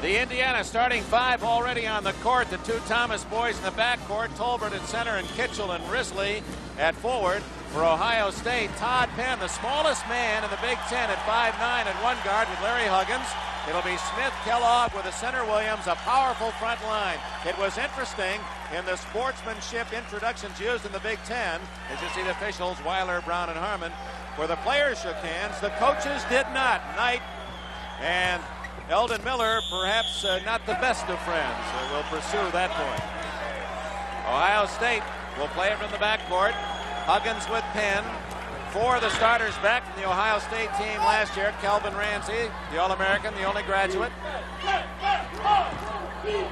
The Indiana starting five already on the court. The two Thomas boys in the backcourt, Tolbert at center and Kitchell and Risley at forward. For Ohio State, Todd Penn, the smallest man in the Big Ten at 5'9" at one guard with Larry Huggins. It'll be Smith, Kellogg with the center Williams, a powerful front line. It was interesting in the sportsmanship introductions used in the Big Ten, as you see the officials, Weiler, Brown, and Harmon, where the players shook hands. The coaches did not. Knight and Eldon Miller, perhaps not the best of friends. Will pursue that point. Ohio State will play it from the backcourt. Huggins with Penn. Four of the starters back from the Ohio State team last year. Calvin Ramsey, the All-American, the only graduate.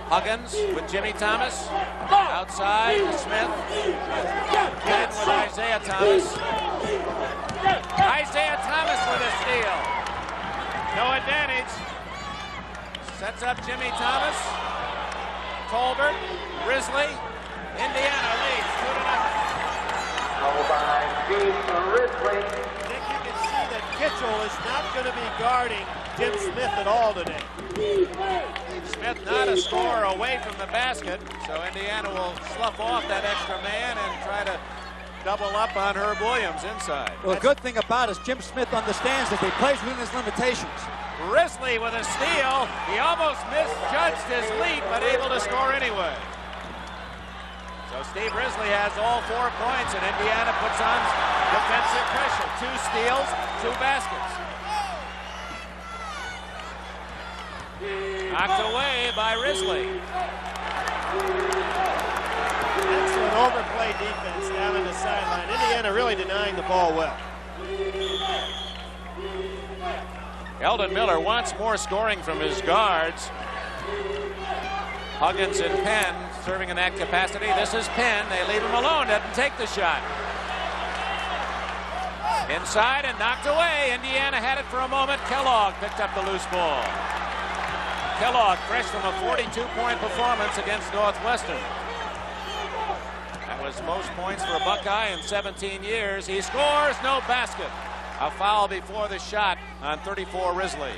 Huggins with Jimmy Thomas. Outside to Smith. Penn with Isiah Thomas. Isiah Thomas with a steal. No advantage. Sets up Jimmy Thomas. Tolbert. Risley. Indiana leads 2-0. Nick, you can see that Kitchell is not going to be guarding Jim Smith at all today. Smith not a scorer away from the basket, so Indiana will slough off that extra man and try to double up on Herb Williams inside. Well, the good thing about it is Jim Smith understands that he plays within his limitations. Risley with a steal. He almost misjudged his lead, but able to score anyway. So Steve Risley has all 4 points, and Indiana puts on defensive pressure. 2 steals, 2 baskets. Knocked away by Risley. Excellent overplay defense down in the sideline. Indiana really denying the ball well. Eldon Miller wants more scoring from his guards. Huggins and Penn serving in that capacity. This is Penn. They leave him alone. Doesn't take the shot. Inside and knocked away. Indiana had it for a moment. Kellogg picked up the loose ball. Kellogg fresh from a 42-point performance against Northwestern. That was most points for a Buckeye in 17 years. He scores, no basket. A foul before the shot on 34 Risley.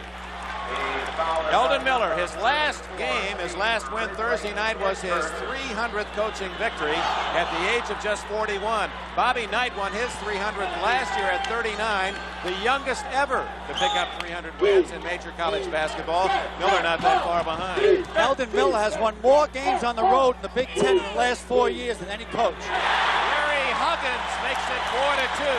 Eldon Miller, his last game, his last win Thursday night was his 300th coaching victory at the age of just 41. Bobby Knight won his 300th last year at 39, the youngest ever to pick up 300 wins in major college basketball. Miller not that far behind. Eldon Miller has won more games on the road in the Big Ten in the last 4 years than any coach. Larry Huggins makes it 4-2.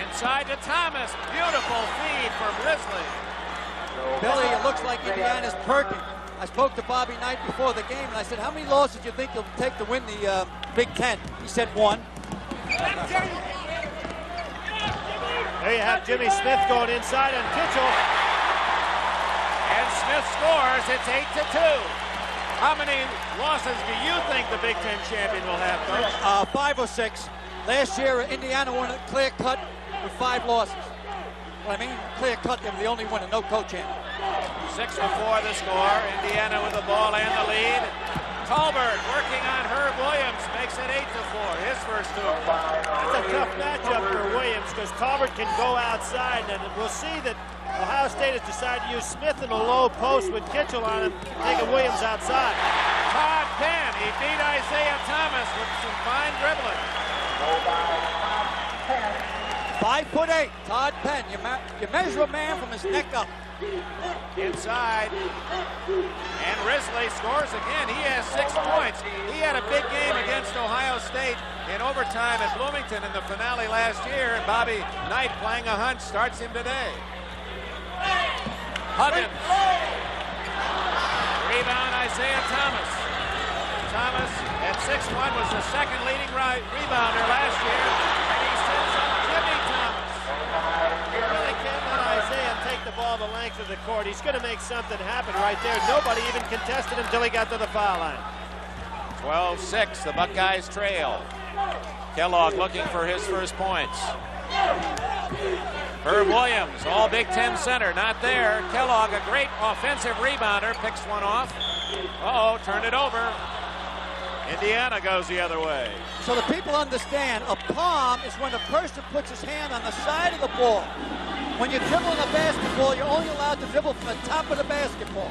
Inside to Thomas. Beautiful feed from Risley. Billy, it looks like Indiana's perking. I spoke to Bobby Knight before the game, and I said, how many losses do you think you'll take to win the Big Ten? He said 1. There you have Jimmy Smith going inside on Kitchell. And Smith scores. It's 8-2. How many losses do you think the Big Ten champion will have, Coach? 5 or 6. Last year, Indiana won a clear cut with 5 losses. Well, I mean, clear cut, they were the only one and no co-champ. 6 before the score. Indiana with the ball and the lead. Tolbert working on Herb Williams makes it 8-4. His first 2. That's a tough matchup for Williams because Tolbert can go outside, and we'll see that Ohio State has decided to use Smith in a low post with Kitchell on him, taking Williams outside. Todd Penn, he beat Isiah Thomas with some fine dribbling. 5'8", Todd Penn. You measure a man from his neck up. Inside, and Risley scores again. He has 6 points. He had a big game against Ohio State in overtime at Bloomington in the finale last year, and Bobby Knight playing a hunch starts him today. Huggins. Rebound, Isiah Thomas. Thomas at 6'1" was the second leading rebounder last year, and he sends up Jimmy Thomas. You really can't let Isiah take the ball the length of the court. He's going to make something happen right there. Nobody even contested him until he got to the foul line. 12-6, the Buckeyes trail. Kellogg looking for his first points. Herb Williams, all Big Ten center, not there. Kellogg, a great offensive rebounder, picks one off. Uh-oh, turned it over. Indiana goes the other way. So the people understand a palm is when a person puts his hand on the side of the ball. When you're dribbling a basketball, you're only allowed to dribble from the top of the basketball.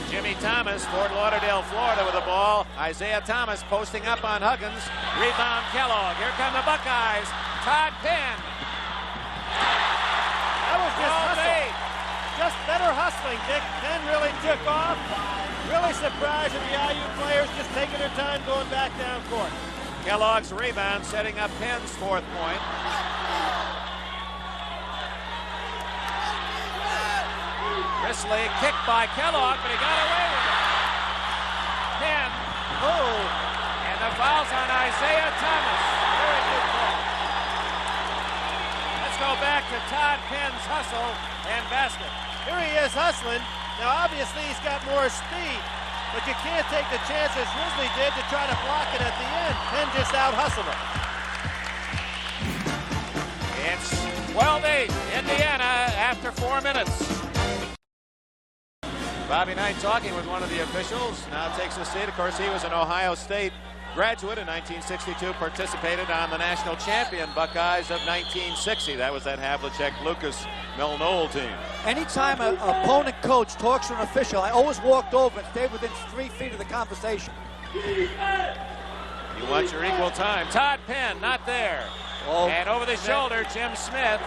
Jimmy Thomas, Fort Lauderdale, Florida with the ball. Isiah Thomas posting up on Huggins. Rebound Kellogg. Here come the Buckeyes. Todd Penn. That was just hustle. Just better hustling, Dick. Penn really took off. Really surprised at the IU players just taking their time going back down court. Kellogg's rebound setting up Penn's 4th point. Risley kicked by Kellogg, but he got away with it. Penn. Oh. And the foul's on Isiah Thomas. Very good call. Let's go back to Todd Penn's hustle and basket. Here he is hustling. Now, obviously, he's got more speed, but you can't take the chances Risley did to try to block it at the end. Penn just out-hustled him. It's 12-8, Indiana after 4 minutes. Bobby Knight talking with one of the officials. Now takes a seat. Of course, he was an Ohio State graduate in 1962, participated on the national champion Buckeyes of 1960. That was that Havlicek, Lucas, Milnol team. Anytime an opponent coach talks to an official, I always walked over and stayed within 3 feet of the conversation. You want your equal time. Todd Penn, not there. Oh. And over the shoulder, Jim Smith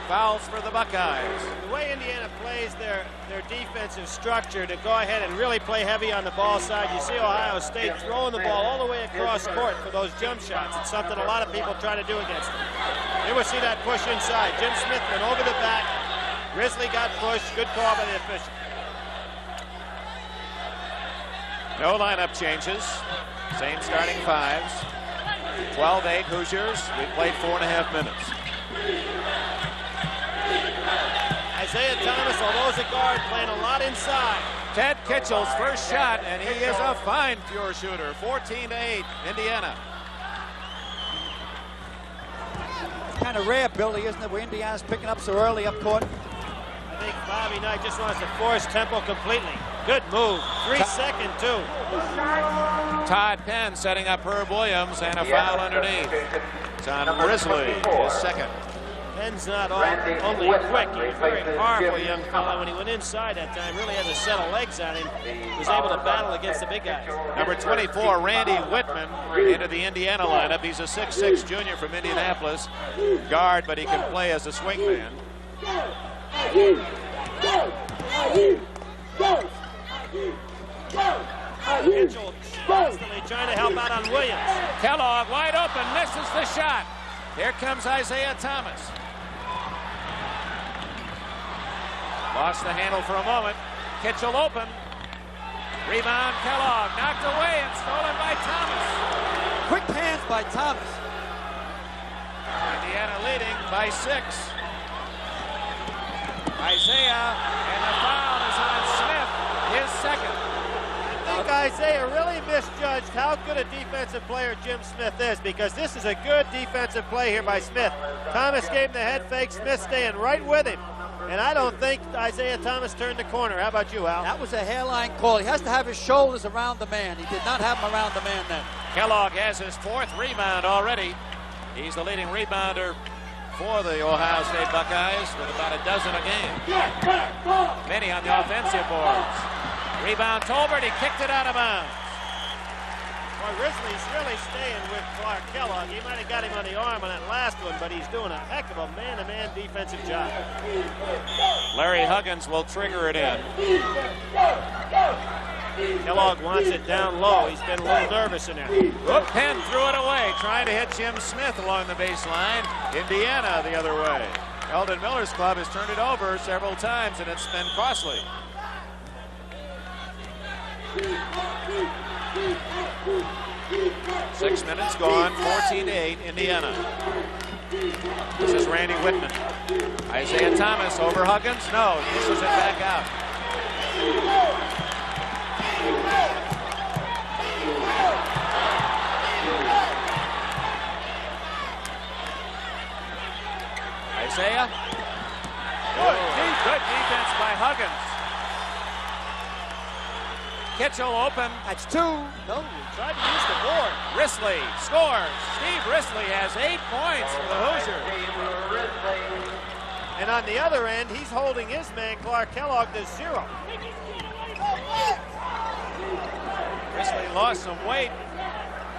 fouls for the Buckeyes. The way Indiana plays their defensive structure to go ahead and really play heavy on the ball side, you see Ohio State throwing the ball all the way across court for those jump shots. It's something a lot of people try to do against them. Here we see that push inside. Jim Smith went over the back. Risley got pushed. Good call by the official. No lineup changes. Same starting fives. 12-8 Hoosiers. We played 4.5 minutes. Isiah Thomas, although he's a guard, playing a lot inside. Ted Kitchell's first shot, and he is a fine pure shooter. 14-8, Indiana. It's kind of rare, Billy, isn't it, where Indiana's picking up so early up court? I think Bobby Knight just wants to force tempo completely. Good move. 3-second, too. Todd Penn setting up Herb Williams, and a foul underneath. It's on Risley, his second. Penn's not only quick, he's a very powerful young fellow. When he went inside that time, really has a set of legs on him. He was able to battle against the big guys. Number 24, Randy Whitman, into the Indiana lineup. He's a 6'6" junior from Indianapolis. Guard, but he can play as a swing man. Kitchell constantly trying to help out on Williams. Kellogg wide open, misses the shot. Here comes Isiah Thomas. Lost the handle for a moment. Kitchell open. Rebound Kellogg, knocked away and stolen by Thomas. Quick hands by Thomas. Indiana leading by 6. Isiah, and the foul is on Smith, his second. I think Isiah really misjudged how good a defensive player Jim Smith is, because this is a good defensive play here by Smith. Thomas gave him the head fake, Smith staying right with him. And I don't think Isiah Thomas turned the corner. How about you, Al? That was a hairline call. He has to have his shoulders around the man. He did not have him around the man then. Kellogg has his 4th rebound already. He's the leading rebounder for the Ohio State Buckeyes with about a dozen a game. Many on the offensive boards. Rebound Tolbert, he kicked it out of bounds. Well, Risley's really staying with Clark Kellogg. He might have got him on the arm on that last one, but he's doing a heck of a man-to-man defensive job. Larry Huggins will trigger it in. Kellogg wants it down low. He's been a little nervous in there. Penn threw it away, trying to hit Jim Smith along the baseline. Indiana the other way. Eldon Miller's club has turned it over several times, and it's been costly. Six minutes gone, 14-8, Indiana. This is Randy Whitman. Isiah Thomas over Huggins. No, dishes it back out. Isiah. Good defense by Huggins. Kitchell open. That's 2. No, he tried to use the board. Risley scores. Steve Risley has 8 points for the Hoosiers. And on the other end, he's holding his man, Clark Kellogg, to 0. Risley lost some weight,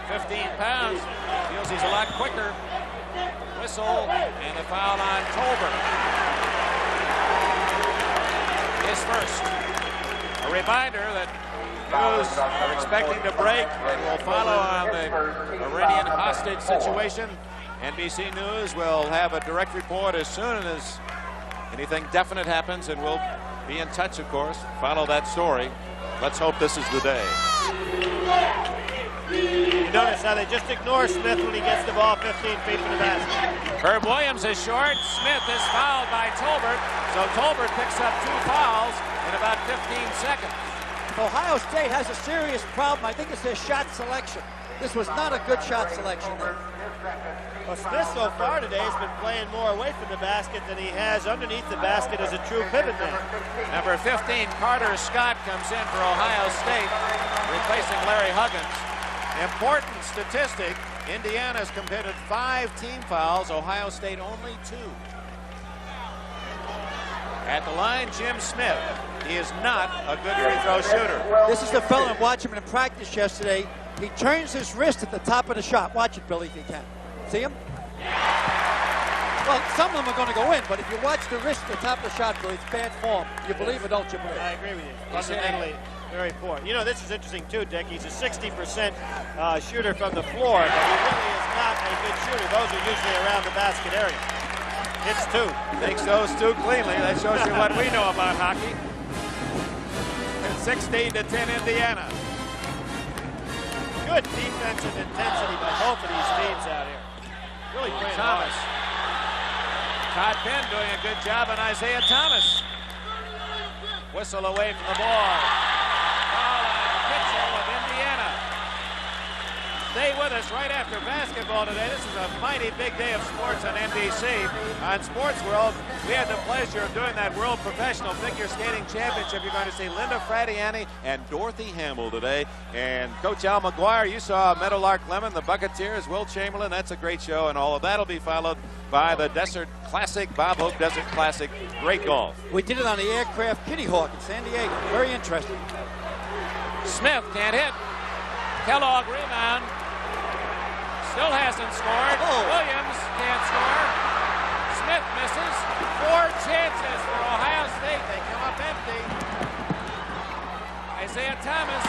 15 pounds. Feels he's a lot quicker. Whistle and a foul on Tolbert. His first. A reminder that News are expecting to break and will follow on the Iranian hostage situation. NBC News will have a direct report as soon as anything definite happens, and we'll be in touch, of course. Follow that story. Let's hope this is the day. You notice how they just ignore Smith when he gets the ball 15 feet from the basket. Herb Williams is short. Smith is fouled by Tolbert. So Tolbert picks up 2 fouls in about 15 seconds. Ohio State has a serious problem. I think it's their shot selection. This was not a good shot selection there. Well, Smith so far today has been playing more away from the basket than he has underneath the basket as a true pivot man. Number 15, Carter Scott, comes in for Ohio State, replacing Larry Huggins. Important statistic, Indiana's committed 5 team fouls, Ohio State only 2. At the line, Jim Smith. He is not a good free throw shooter. This is the fellow, and watch him in practice yesterday. He turns his wrist at the top of the shot. Watch it, Billy, if you can. See him? Well, some of them are going to go in, but if you watch the wrist at the top of the shot, Billy, it's bad form. You believe it, don't you, Billy? I agree with you. Fundamentally, very poor. You know, this is interesting, too, Dick. He's a 60% shooter from the floor, but he really is not a good shooter. Those are usually around the basket area. Hits 2. Makes those 2 cleanly. That shows you what we know about hockey. It's 16-10 Indiana. Good defensive intensity by both of these teams out here. Really playing Thomas. Todd Penn doing a good job on Isiah Thomas. Whistle away from the ball. Foul on Kitchell of Indiana. Stay with us right after basketball today. This is a mighty big day of sports on NBC. On Sports World, we had the pleasure of doing that World Professional Figure Skating Championship. You're going to see Linda Fratiani and Dorothy Hamill today. And Coach Al McGuire, you saw Meadowlark Lemon, the Bucketeers, Will Chamberlain. That's a great show, and all of that will be followed by the Desert Classic, Bob Hope Desert Classic. Great golf. We did it on the aircraft Kitty Hawk in San Diego. Very interesting. Smith can't hit. Kellogg rebound. Still hasn't scored. Williams can't score. Smith misses. 4 chances for Ohio State. They come up empty. Isiah Thomas.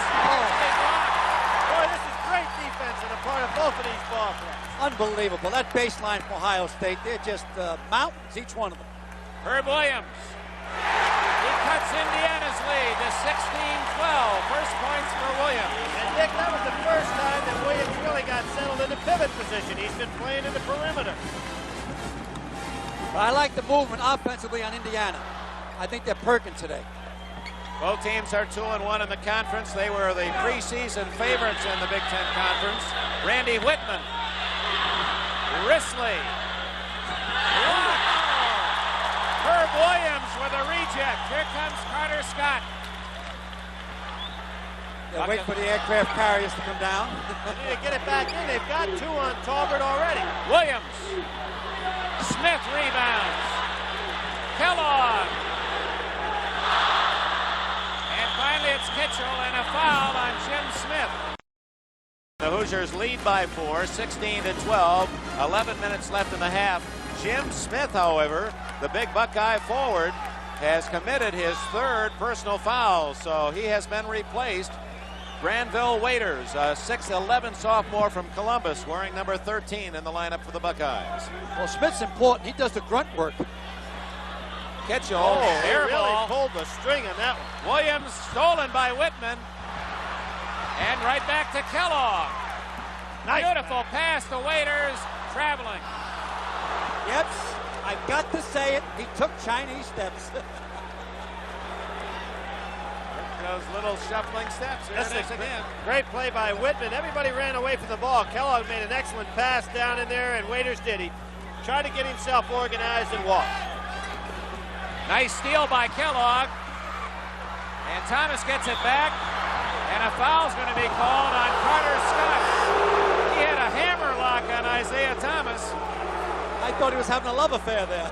Boy, this is great defense on the part of both of these ball players. Unbelievable. That baseline for Ohio State, they're just mountains, each one of them. Herb Williams. He cuts Indiana's lead to 16-12. First points for Williams. And Dick, that was the first time that Williams really got settled in the pivot position. He's been playing in the perimeter. But I like the movement offensively on Indiana. I think they're perking today. Both teams are 2-1 in the conference. They were the preseason favorites in the Big Ten Conference. Randy Whitman. Risley. Herb Williams with a reject. Here comes Carter Scott. They'll wait for the aircraft carriers to come down. They need to get it back in. They've got 2 on Tolbert already. Williams. Smith rebounds. Kellogg. And finally it's Kitchell and a foul on Jim Smith. The Hoosiers lead by 4, 16-12. 11 minutes left in the half. Jim Smith, however, the big Buckeye forward, has committed his 3rd personal foul, so he has been replaced. Granville Waiters, a 6'11 sophomore from Columbus, wearing number 13 in the lineup for the Buckeyes. Well, Smith's important. He does the grunt work. Kitchell, air really ball. pulled the string on that one. Williams stolen by Whitman. And right back to Kellogg. Nice. Beautiful pass to Waiters, traveling. Yep, I've got to say it. He took Chinese steps. Those little shuffling steps. Here it is again. Great play by Whitman. Everybody ran away from the ball. Kellogg made an excellent pass down in there, and Waiters did. He tried to get himself organized and walk. Nice steal by Kellogg. And Thomas gets it back. And a foul's going to be called on Carter Scott. He had a hammer lock on Isiah Thomas. I thought he was having a love affair there.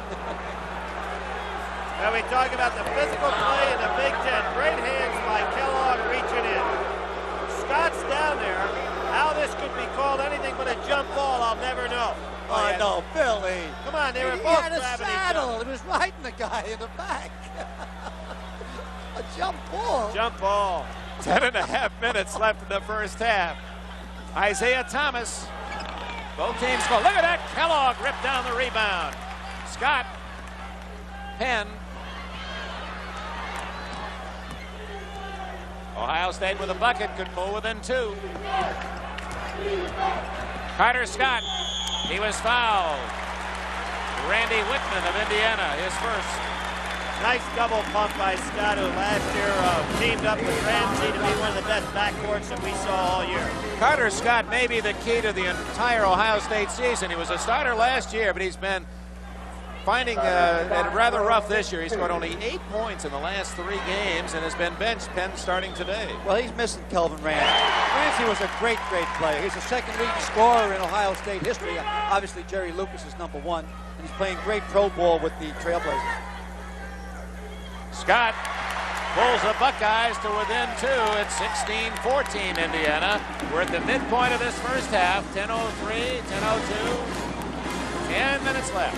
Now we talk about the physical play in the Big Ten. Great hands by Kellogg reaching in. Scott's down there. How this could be called anything but a jump ball, I'll never know. Oh, no, Billy. Come on, they were He both had a grabbing saddle. each other. He was riding the guy in the back. A jump ball. Jump ball. 10.5 minutes left in the first half. Isiah Thomas. Both teams go. Look at that. Kellogg ripped down the rebound. Scott. Penn. Ohio State with a bucket could pull within 2. Carter Scott. He was fouled. Randy Whitman of Indiana, his first. Nice double pump by Scott, who last year teamed up with Ramsey to be one of the best backcourts that we saw all year. Carter Scott may be the key to the entire Ohio State season. He was a starter last year, but he's been finding it rather rough this year. He scored only 8 points in the last 3 games and has been benched. Penn starting today. Well, he's missing Kelvin Ramsey. Ramsey was a great player. He's the second leading scorer in Ohio State history. Obviously, Jerry Lucas is number 1, and he's playing great pro ball with the Trailblazers. Scott pulls the Buckeyes to within 2. It's 16-14 Indiana. We're at the midpoint of this first half. 10:03, 10:02. 10 minutes left.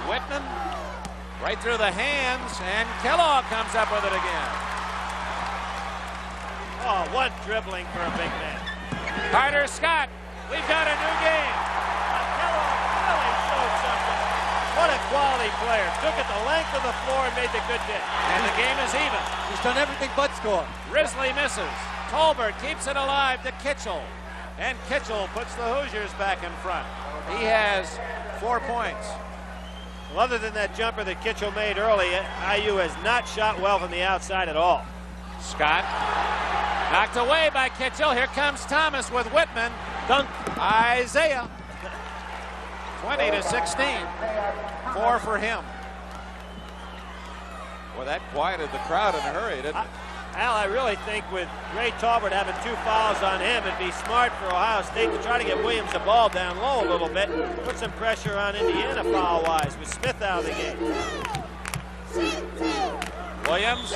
Whitman right through the hands, and Kellogg comes up with it again. Oh, what dribbling for a big man. Carter Scott, we've got a new game. Kellogg really showed something. What a quality player. Took it the length of the floor and made the good dish. And the game is even. He's done everything but score. Risley misses. Tolbert keeps it alive to Kitchell. And Kitchell puts the Hoosiers back in front. He has 4 points. Well, other than that jumper that Kitchell made early, IU has not shot well from the outside at all. Scott knocked away by Kitchell. Here comes Thomas with Whitman. Dunk. Isiah. 20-16. 4 for him. Well, that quieted the crowd in a hurry, didn't it? Al, I really think with Ray Tolbert having 2 fouls on him, it'd be smart for Ohio State to try to get Williams the ball down low a little bit. Put some pressure on Indiana foul-wise with Smith out of the game. Williams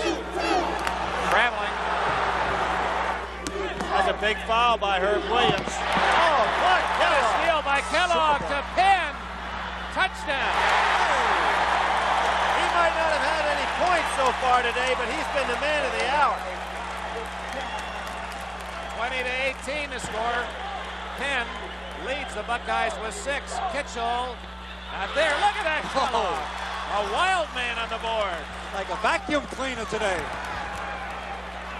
traveling. That's a big foul by Herb Williams. Oh, what? What a steal by Kellogg to Penn. Touchdown. He might not have had any points so far today, but he's been the man of the hour. 20-18 to score. Penn leads the Buckeyes with 6. Kitchell not there. Look at that Kellogg. A wild man on the board. Like a vacuum cleaner today.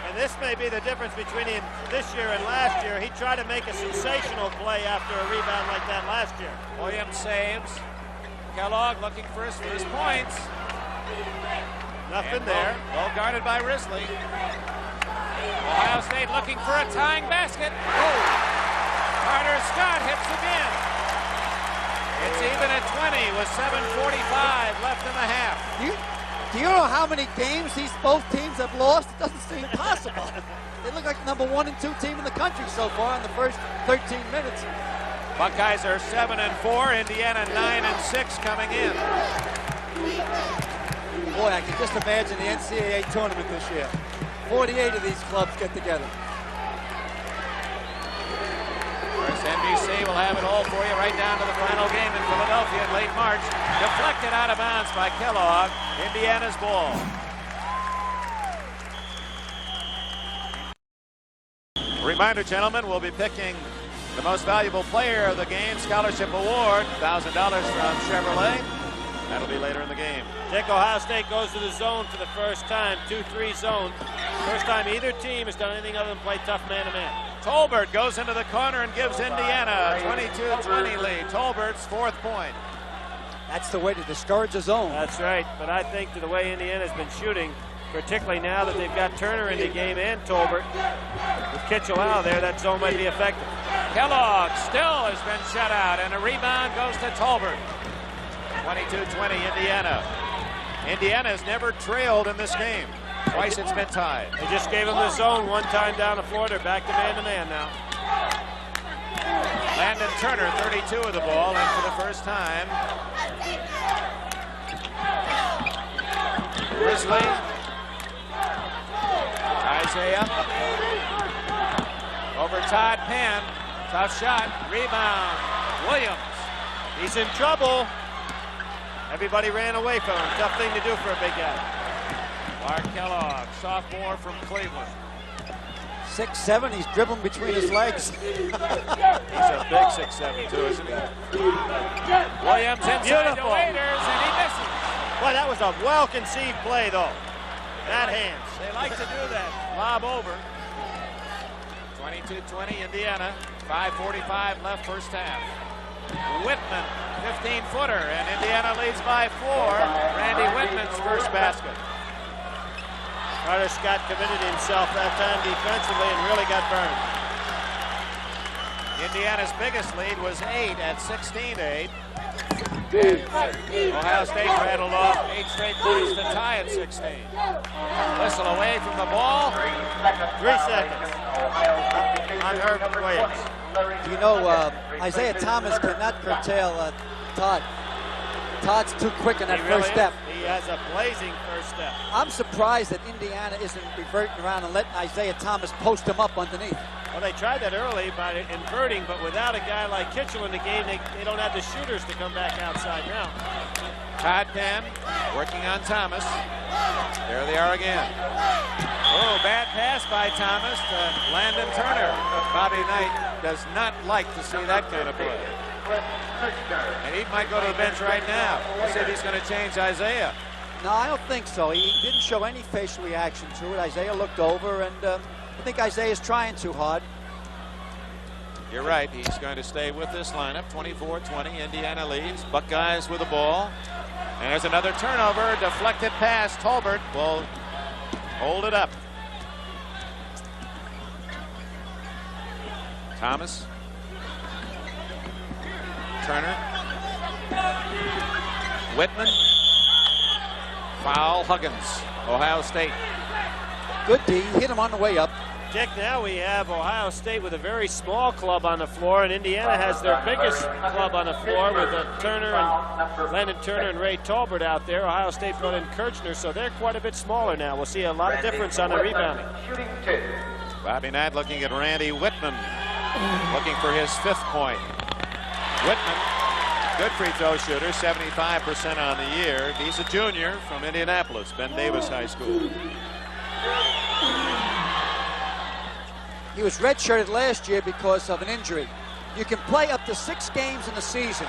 And this may be the difference between him this year and last year. He tried to make a sensational play after a rebound like that last year. Williams saves. Kellogg looking for his first points. Nothing there. Well guarded by Risley. Ohio State looking for a tying basket. Oh! Carter Scott hits again. It's even at 20 with 7:45 left in the half. Do you know how many games both teams have lost? It doesn't seem possible. They look like number 1 and 2 team in the country so far in the first 13 minutes. Buckeyes are 7-4. Indiana 9-6 coming in. Boy, I can just imagine the NCAA tournament this year. 48 of these clubs get together. Of course, NBC will have it all for you right down to the final game in Philadelphia in late March. Deflected out of bounds by Kellogg. Indiana's ball. Reminder, gentlemen, we'll be picking the most valuable player of the game scholarship award, $1,000 from Chevrolet. That'll be later in the game. Dick, Ohio State goes to the zone for the first time, 2-3 zone. First time either team has done anything other than play tough man-to-man. Tolbert goes into the corner and gives Indiana a 22-20 lead. Tolbert's 4th point. That's the way to discourage a zone. That's right, but I think that the way Indiana's been shooting, particularly now that they've got Turner in the game and Tolbert, with Kitchell out there, that zone might be effective. Kellogg still has been shut out, and a rebound goes to Tolbert. 22-20 Indiana. Indiana has never trailed in this game. Twice it's been tied. They just gave him the zone one time down the floor. They're back to man now. Landon Turner, 32 of the ball, and for the first time, Risley. Isiah. Over Todd Penn. Tough shot. Rebound. Williams. He's in trouble. Everybody ran away from him. Tough thing to do for a big guy. Clark Kellogg, sophomore from Cleveland. 6'7", he's dribbling between his legs. He's a big 6'7", too, isn't he? Williams inside the Waiters, and he misses. Boy, that was a well-conceived play, though. Bad hands. They like to do that. Lob over. 22-20 Indiana. 5:45 left first half. Whitman, 15-footer, and Indiana leads by 4. Randy Whitman's first basket. Carter Scott committed himself that time defensively and really got burned. Indiana's biggest lead was 8 at 16-8. Ohio State rattled off 8 straight points to tie at 16. Whistle away from the ball. 3 seconds on Herb Williams. You know, Isiah Thomas cannot curtail Todd. Todd's too quick in that first step. He has a blazing first step. I'm surprised that Indiana isn't reverting around and letting Isiah Thomas post him up underneath. Well, they tried that early by inverting, but without a guy like Kitchell in the game, they don't have the shooters to come back outside now. Todd Penn working on Thomas. There they are again. Oh, bad pass by Thomas to Landon Turner. Bobby Knight does not like to see that kind of play. And he might go to the bench right now. We'll see if he's going to change Isiah. No, I don't think so. He didn't show any facial reaction to it. Isiah looked over, and I think Isaiah's trying too hard. You're right. He's going to stay with this lineup. 24-20. Indiana leads. Buckeyes with the ball. And there's another turnover. Deflected pass. Tolbert will hold it up. Thomas. Turner. Whitman. Foul. Huggins. Ohio State. Good D. Hit him on the way up. Dick, now we have Ohio State with a very small club on the floor, and Indiana has their biggest club on the floor with Landon Turner and Ray Tolbert out there. Ohio State brought in Kirchner, so they're quite a bit smaller now. We'll see a lot of difference on the rebounding. Bobby Knight looking at Randy Whitman, looking for his 5th point. Whitman, good free throw shooter, 75% on the year. He's a junior from Indianapolis, Ben Davis High School. He was redshirted last year because of an injury. You can play up to 6 games in the season.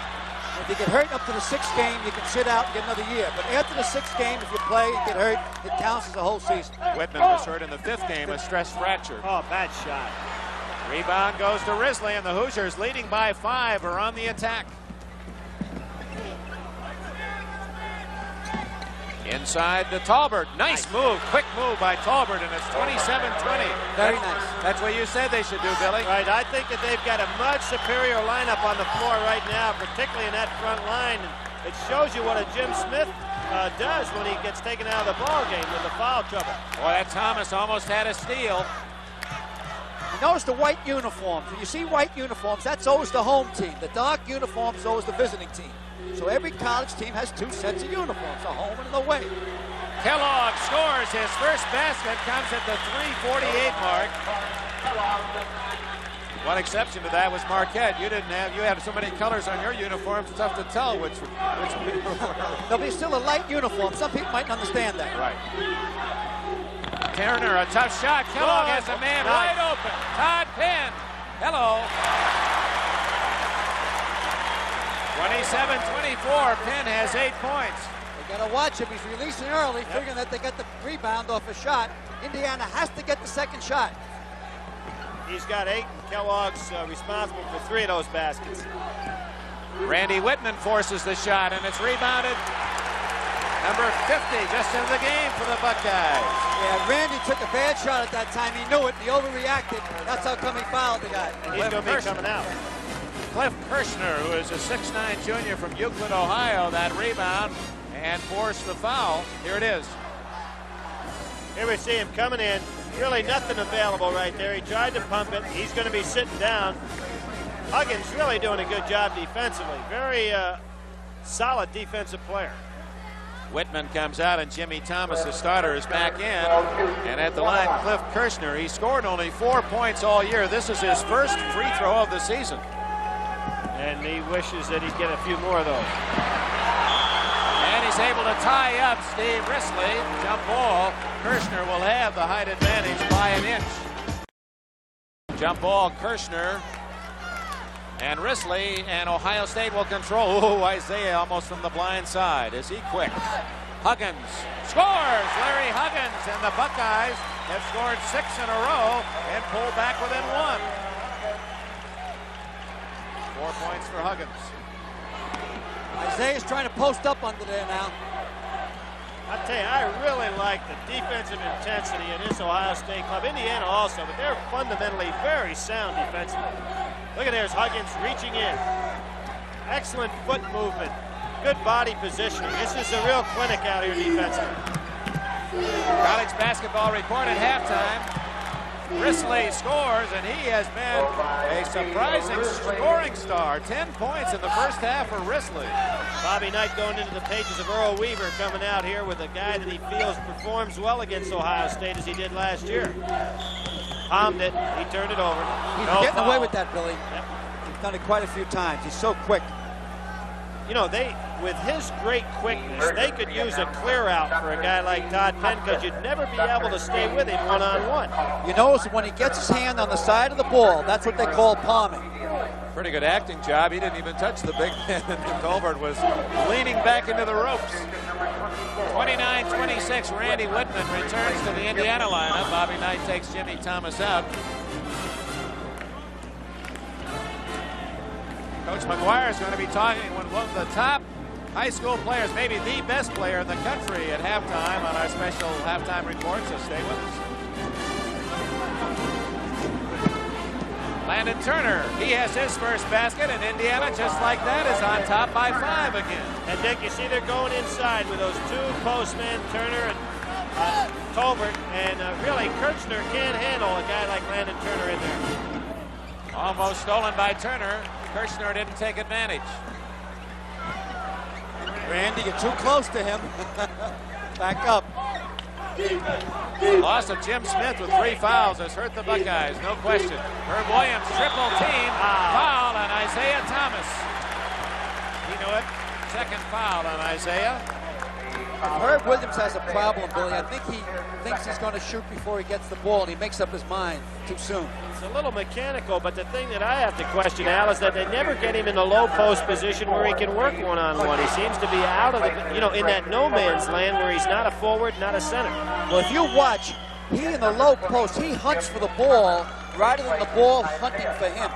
If you get hurt up to the 6th game, you can sit out and get another year. But after the 6th game, if you play and get hurt, it counts as a whole season. Whitman was hurt in the 5th game, a stress fracture. Oh, bad shot. Rebound goes to Risley, and the Hoosiers, leading by 5, are on the attack. Inside to Tolbert. Nice move. Quick move by Tolbert, and it's 27-20. Very nice. That's what you said they should do, Billy. Right. I think that they've got a much superior lineup on the floor right now, particularly in that front line. It shows you what a Jim Smith does when he gets taken out of the ball game with the foul trouble. Boy, that Thomas almost had a steal. You notice the white uniforms. When you see white uniforms, that's always the home team. The dark uniforms is always the visiting team. So every college team has 2 sets of uniforms, a home and an away. Kellogg scores. His first basket comes at the 3:48 mark. One exception to that was Marquette. You had so many colors on your uniforms, it's tough to tell which There'll be still a light uniform. Some people might understand that. Right. Turner, a tough shot. Kellogg has a man wide open. Todd Penn. Hello. 27-24. Penn has 8 points. They got to watch him. He's releasing early, figuring that they got the rebound off a shot. Indiana has to get the 2nd shot. He's got 8, and Kellogg's responsible for 3 of those baskets. Randy Whitman forces the shot, and it's rebounded. Number 50 just in the game for the Buckeyes. Yeah, Randy took a bad shot at that time. He knew it. He overreacted. That's how come he fouled the guy. And he's going to be coming out. Cliff Kirchner, who is a 6'9" junior from Euclid, Ohio, that rebound and forced the foul. Here it is. Here we see him coming in. Really nothing available right there. He tried to pump it. He's going to be sitting down. Huggins really doing a good job defensively. Very solid defensive player. Whitman comes out, and Jimmy Thomas, the starter, is back in. And at the line, Cliff Kirshner. He scored only 4 points all year. This is his first free throw of the season. And he wishes that he'd get a few more of those. And he's able to tie up Steve Risley. Jump ball. Kirshner will have the height advantage by an inch. Jump ball, Kirshner. And Risley, and Ohio State will control. Oh, Isiah almost from the blind side. Is he quick? Huggins scores! Larry Huggins, and the Buckeyes have scored 6 in a row and pull back within 1. 4 points for Huggins. Isaiah's trying to post up under there now. I tell you, I really like the defensive intensity in this Ohio State club. Indiana also, but they're fundamentally very sound defensively. Look at there's Huggins reaching in. Excellent foot movement. Good body positioning. This is a real clinic out here defensively. College basketball report at halftime. Risley scores, and he has been a surprising scoring star. 10 points in the first half for Risley. Bobby Knight going into the pages of Earl Weaver, coming out here with a guy that he feels performs well against Ohio State as he did last year. Palmed it. He turned it over. He's getting away with that, Billy. Yep. He's done it quite a few times. He's so quick. You know, with his great quickness, they could use a clear out for a guy like Todd Penn because you'd never be able to stay with him one-on-one. You notice when he gets his hand on the side of the ball, that's what they call palming. Pretty good acting job. He didn't even touch the big man, and Tolbert was leaning back into the ropes. 29-26, Randy Whitman returns to the Indiana lineup. Bobby Knight takes Jimmy Thomas out. Coach McGuire is going to be talking with one of the top high school players, maybe the best player in the country at halftime on our special halftime report, so stay with us. Landon Turner, he has his first basket, and Indiana, just like that, is on top by 5 again. And Dick, you see they're going inside with those 2 postmen, Turner and Tolbert, and really Kirshner can't handle a guy like Landon Turner in there. Almost stolen by Turner. Kirshner didn't take advantage. Randy, you're too close to him. Back up. Loss of Jim Smith with 3 fouls has hurt the Buckeyes, no question. Herb Williams, triple team, foul on Isiah Thomas. He knew it. Second foul on Isiah. Herb Williams has a problem, Billy. I think he thinks he's going to shoot before he gets the ball, and he makes up his mind too soon. It's a little mechanical, but the thing that I have to question, Al, is that they never get him in the low post position where he can work one-on-one. He seems to be out of the, in that no man's land where he's not a forward, not a center. Well, if you watch, he in the low post, he hunts for the ball rather than the ball hunting for him.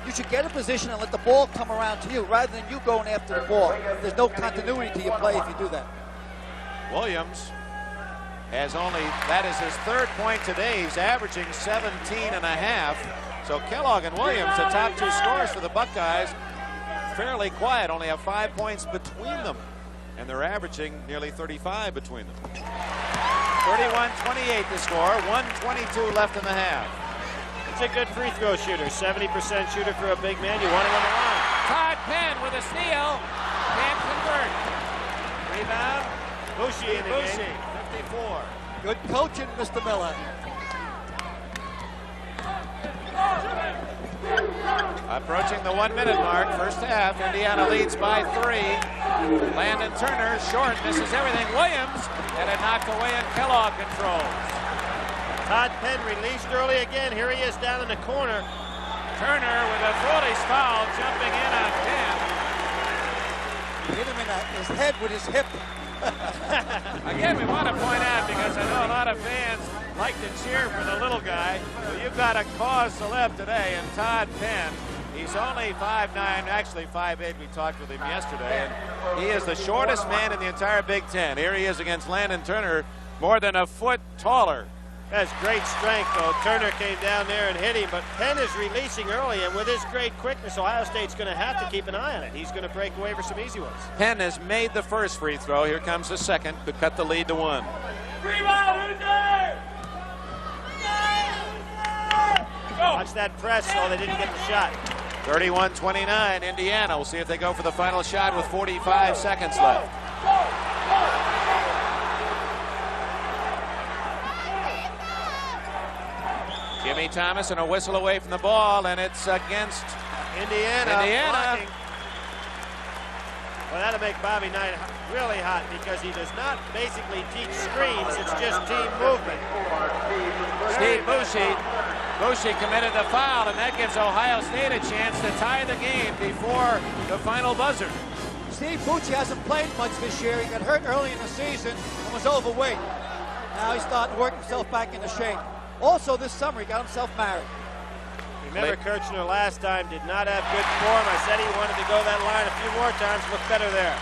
You should get a position and let the ball come around to you rather than you going after the ball. There's no continuity to your play if you do that. Williams has that is his 3rd point today. He's averaging 17.5. So Kellogg and Williams, the top 2 scorers for the Buckeyes, fairly quiet, only have 5 points between them. And they're averaging nearly 35 between them. 31-28 the score, 1:22 left in the half. It's a good free throw shooter, 70% shooter for a big man. You want him on the line. Todd Penn with a steal, can't convert. Rebound. Bushi in the game. 54. Good coaching, Mr. Miller. Approaching the 1-minute mark, first half. Indiana leads by 3. Landon Turner, short, misses everything. Williams had it knocked away, and Kellogg controls. Todd Penn released early again. Here he is down in the corner. Turner with a Foley's foul, jumping in on Penn. He hit him in his head with his hip. Again, we want to point out, because I know a lot of fans like to cheer for the little guy, well, you've got a cause celeb today, and Todd Penn. He's only 5'9", actually 5'8". We talked with him yesterday, and he is the shortest man in the entire Big Ten. Here he is against Landon Turner, more than a foot taller. That's great strength, though. Turner came down there and hit him, but Penn is releasing early, and with his great quickness, Ohio State's going to have to keep an eye on it. He's going to break away for some easy ones. Penn has made the first free throw. Here comes the second. Could cut the lead to 1. Rebound, Hoosiers! Watch that press so they didn't get the shot. 31-29, Indiana. We'll see if they go for the final shot with 45 seconds left. Jimmy Thomas and a whistle away from the ball, and it's against Indiana. Blocking. Well, that'll make Bobby Knight really hot because he does not basically teach screens. It's just team movement. Steve Bushey committed a foul, and that gives Ohio State a chance to tie the game before the final buzzer. Steve Bushey hasn't played much this year. He got hurt early in the season and was overweight. Now he's starting to work himself back into shape. Also this summer, he got himself married. Remember, Kirchner last time did not have good form. I said he wanted to go that line a few more times, look better there.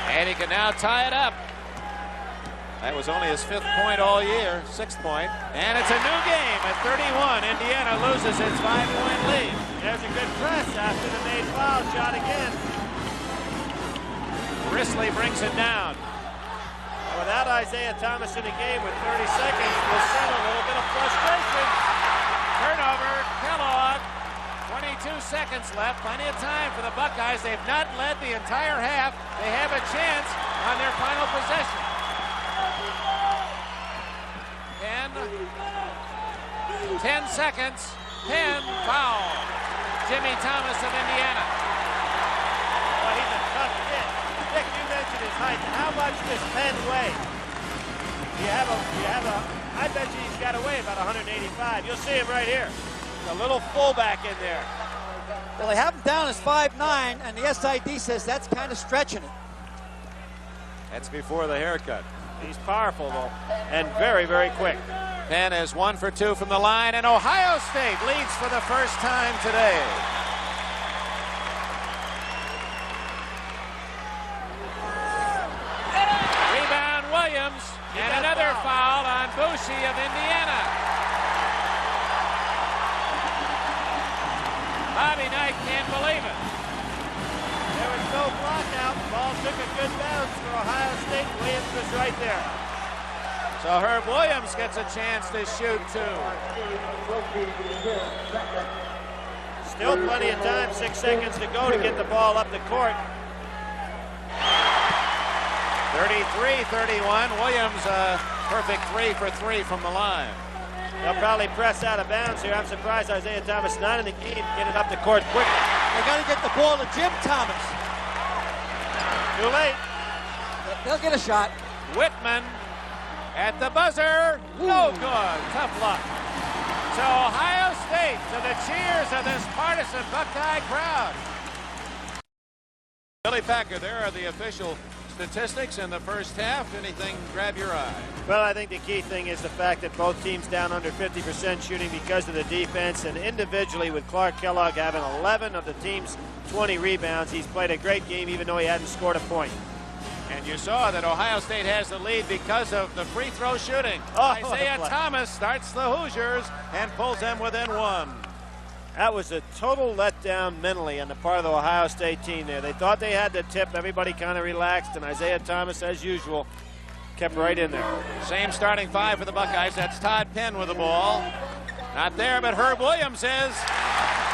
And he can now tie it up. That was only his 5th point all year, 6th point. And it's a new game at 31. Indiana loses its 5-point lead. There's a good press after the made foul shot again. Risley brings it down. Without Isiah Thomas in the game with 30 seconds, we'll send a little bit of frustration. Turnover, Kellogg. 22 seconds left. Plenty of time for the Buckeyes. They've not led the entire half. They have a chance on their final possession. 10 seconds. Penn foul. Jimmy Thomas of Indiana. Well, he's a tough kid. Dick, you mentioned his height. How much does Penn weigh? I bet you he's got to weigh about 185. You'll see him right here. A little fullback in there. Well, they have him down as 5'9", and the SID says that's kind of stretching it. That's before the haircut. He's powerful, though, and very, very quick. Penn is 1 for 2 from the line, and Ohio State leads for the first time today. Rebound Williams, and another foul on Bushey of Indiana. Bobby Knight can't believe it. There was no block out. The ball took a good bounce for Ohio State. Williams was right there. So Herb Williams gets a chance to shoot too. Still plenty of time, 6 seconds to go to get the ball up the court. 33-31. Williams perfect 3 for 3 from the line. They'll probably press out of bounds here. I'm surprised Isiah Thomas not in the game. Get it up the court quickly. They got to get the ball to Jim Thomas. Too late. They'll get a shot. Whitman at the buzzer. No good. Tough luck. So Ohio State to the cheers of this partisan Buckeye crowd. Billy Packer, there are the official statistics in the first half. Anything grab your eye? Well, I think the key thing is the fact that both teams down under 50% shooting because of the defense, and individually with Clark Kellogg having 11 of the team's 20 rebounds. He's played a great game even though he hadn't scored a point. And you saw that Ohio State has the lead because of the free throw shooting. Oh, Isiah Thomas starts the Hoosiers and pulls them within 1. That was a total letdown mentally on the part of the Ohio State team there. They thought they had the tip. Everybody kind of relaxed, and Isiah Thomas, as usual, kept right in there. Same starting 5 for the Buckeyes. That's Todd Penn with the ball. Not there, but Herb Williams is.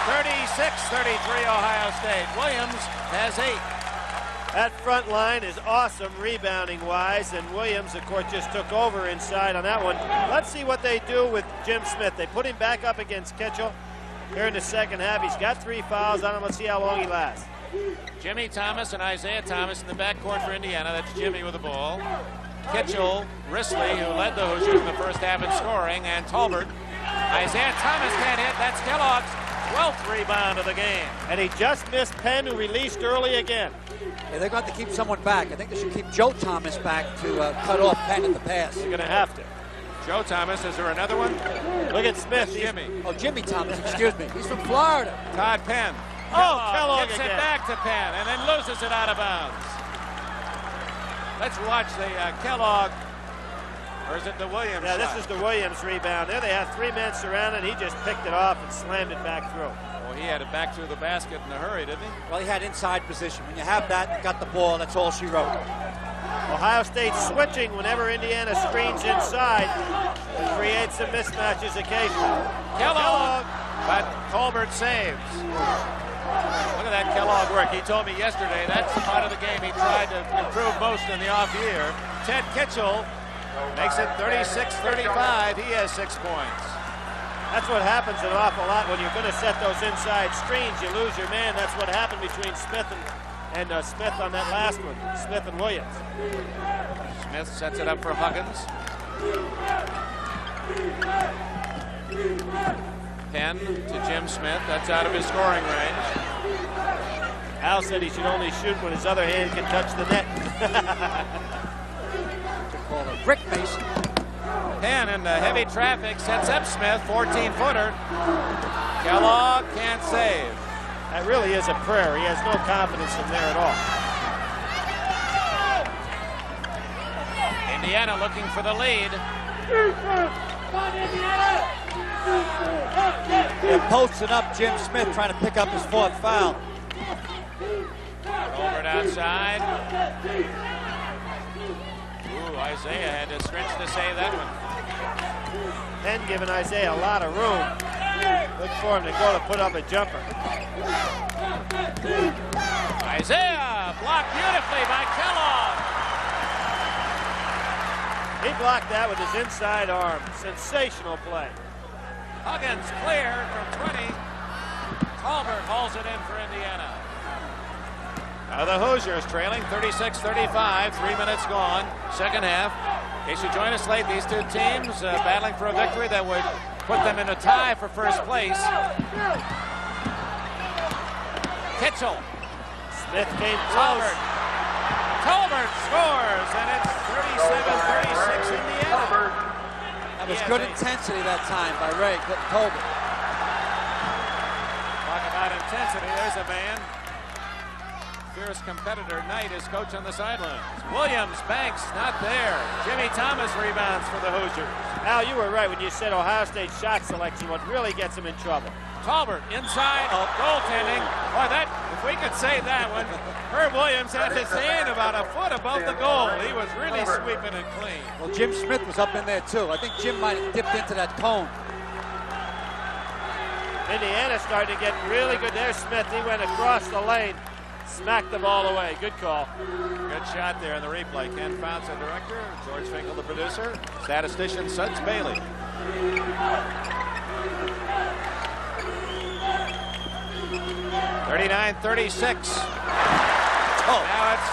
36-33 Ohio State. Williams has 8. That front line is awesome rebounding-wise, and Williams, of course, just took over inside on that one. Let's see what they do with Jim Smith. They put him back up against Kitchell here in the second half. He's got 3 fouls on him. Let's see how long he lasts. Jimmy Thomas and Isiah Thomas in the backcourt for Indiana. That's Jimmy with the ball. Kitchell, Risley, who led the Hoosiers in the first half in scoring, and Tolbert. Isiah Thomas can't hit. That's Kellogg's 12th rebound of the game. And he just missed Penn, who released early again. Yeah, they're going to have to keep someone back. I think they should keep Joe Thomas back to cut off Penn at the pass. They're going to have to. Joe Thomas, is there another one? Look at Smith. Jimmy. Oh, Jimmy Thomas, excuse me. He's from Florida. Todd Penn. Kellogg gets again. it back to Penn and then loses it out of bounds. Let's watch the Kellogg, or is it the Williams Yeah, shot? this is the Williams rebound. There they had 3 men surrounded. He just picked it off and slammed it back through. Well, he had it back through the basket in a hurry, didn't he? Well, he had inside position. When you have that, you got the ball. That's all she wrote. Ohio State switching whenever Indiana screens inside and creates some mismatches occasionally. Kellogg but Tolbert saves. Look at that Kellogg work. He told me yesterday that's the part of the game he tried to improve most in the off year. Ted Kitchell makes it 36-35. He has 6 points. That's what happens an awful lot when you're going to set those inside screens. You lose your man. That's what happened between Smith and Smith on that last one. Smith and Williams. Smith sets it up for Huggins. Penn to Jim Smith. That's out of his scoring range. Al said he should only shoot when his other hand can touch the net. Call it Rick Mason. Penn in the heavy traffic sets up Smith, 14-footer. Kellogg can't save. That really is a prayer. He has no confidence from there at all. Indiana looking for the lead. They're posting up Jim Smith, trying to pick up his 4th foul. Tolbert outside. Ooh, Isiah had to stretch to save that one. Penn giving Isiah a lot of room. Look for him to go to put up a jumper. Isiah blocked beautifully by Kellogg. He blocked that with his inside arm. Sensational play. Huggins clear from 20. Tolbert hauls it in for Indiana. Now the Hoosiers trailing 36-35. 3 minutes gone. Second half. In case you join us late, these two teams battling for a victory that would put them in a tie for first place. Kitchell. Smith came close. Tolbert scores, and it's 37-36 Indiana. That was good intensity that time by Ray Tolbert. Talk about intensity. There's a man. Fierce competitor Knight is coach on the sidelines. Williams, Banks, not there. Jimmy Thomas rebounds for the Hoosiers. Al, you were right when you said Ohio State's shot selection what really gets them in trouble. Tolbert inside, goaltending. Boy, that, if we could say that one, Herb Williams had his hand about a foot above the goal. He was really sweeping it clean. Well, Jim Smith was up in there too. I think Jim might have dipped into that cone. Indiana starting to get really good there. Smith, he went across the lane, smacked the ball away. Good call. Good shot there in the replay. Ken Fouts, the director. George Finkel, the producer. Statistician Suds Bailey. 39-36. Now it's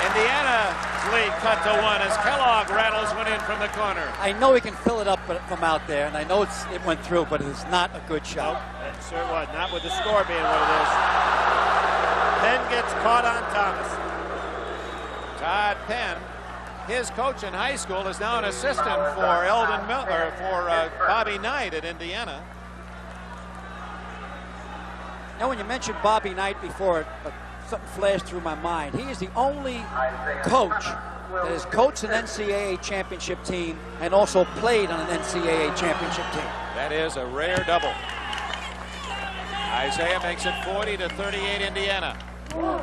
Indiana's lead cut to 1 as Kellogg rattles one in from the corner. I know he can fill it up from out there, and I know it went through, but it is not a good shot. Nope, it sure was. Not with the score being what it is. Penn gets caught on Thomas. Todd Penn, his coach in high school, is now an assistant for Eldon Miller, for Bobby Knight at Indiana. Now, when you mentioned Bobby Knight before, something flashed through my mind. He is the only coach that has coached an NCAA championship team and also played on an NCAA championship team. That is a rare double. Isiah makes it 40-38 Indiana. The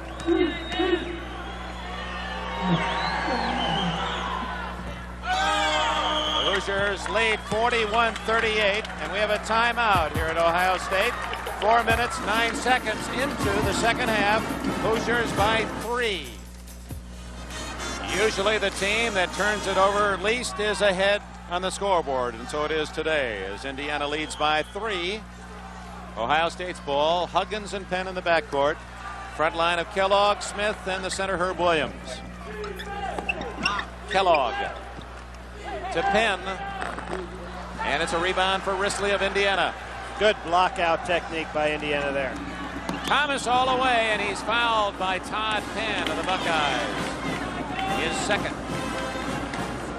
Hoosiers lead 41-38, and we have a timeout here at Ohio State. 4 minutes, 9 seconds into the second half. Hoosiers by 3. Usually the team that turns it over least is ahead on the scoreboard, and so it is today as Indiana leads by 3. Ohio State's ball. Huggins and Penn in the backcourt. Front line of Kellogg, Smith, and the center Herb Williams. Kellogg to Penn, and it's a rebound for Risley of Indiana. Good block-out technique by Indiana there. Thomas all the way, and he's fouled by Todd Penn of the Buckeyes. His second.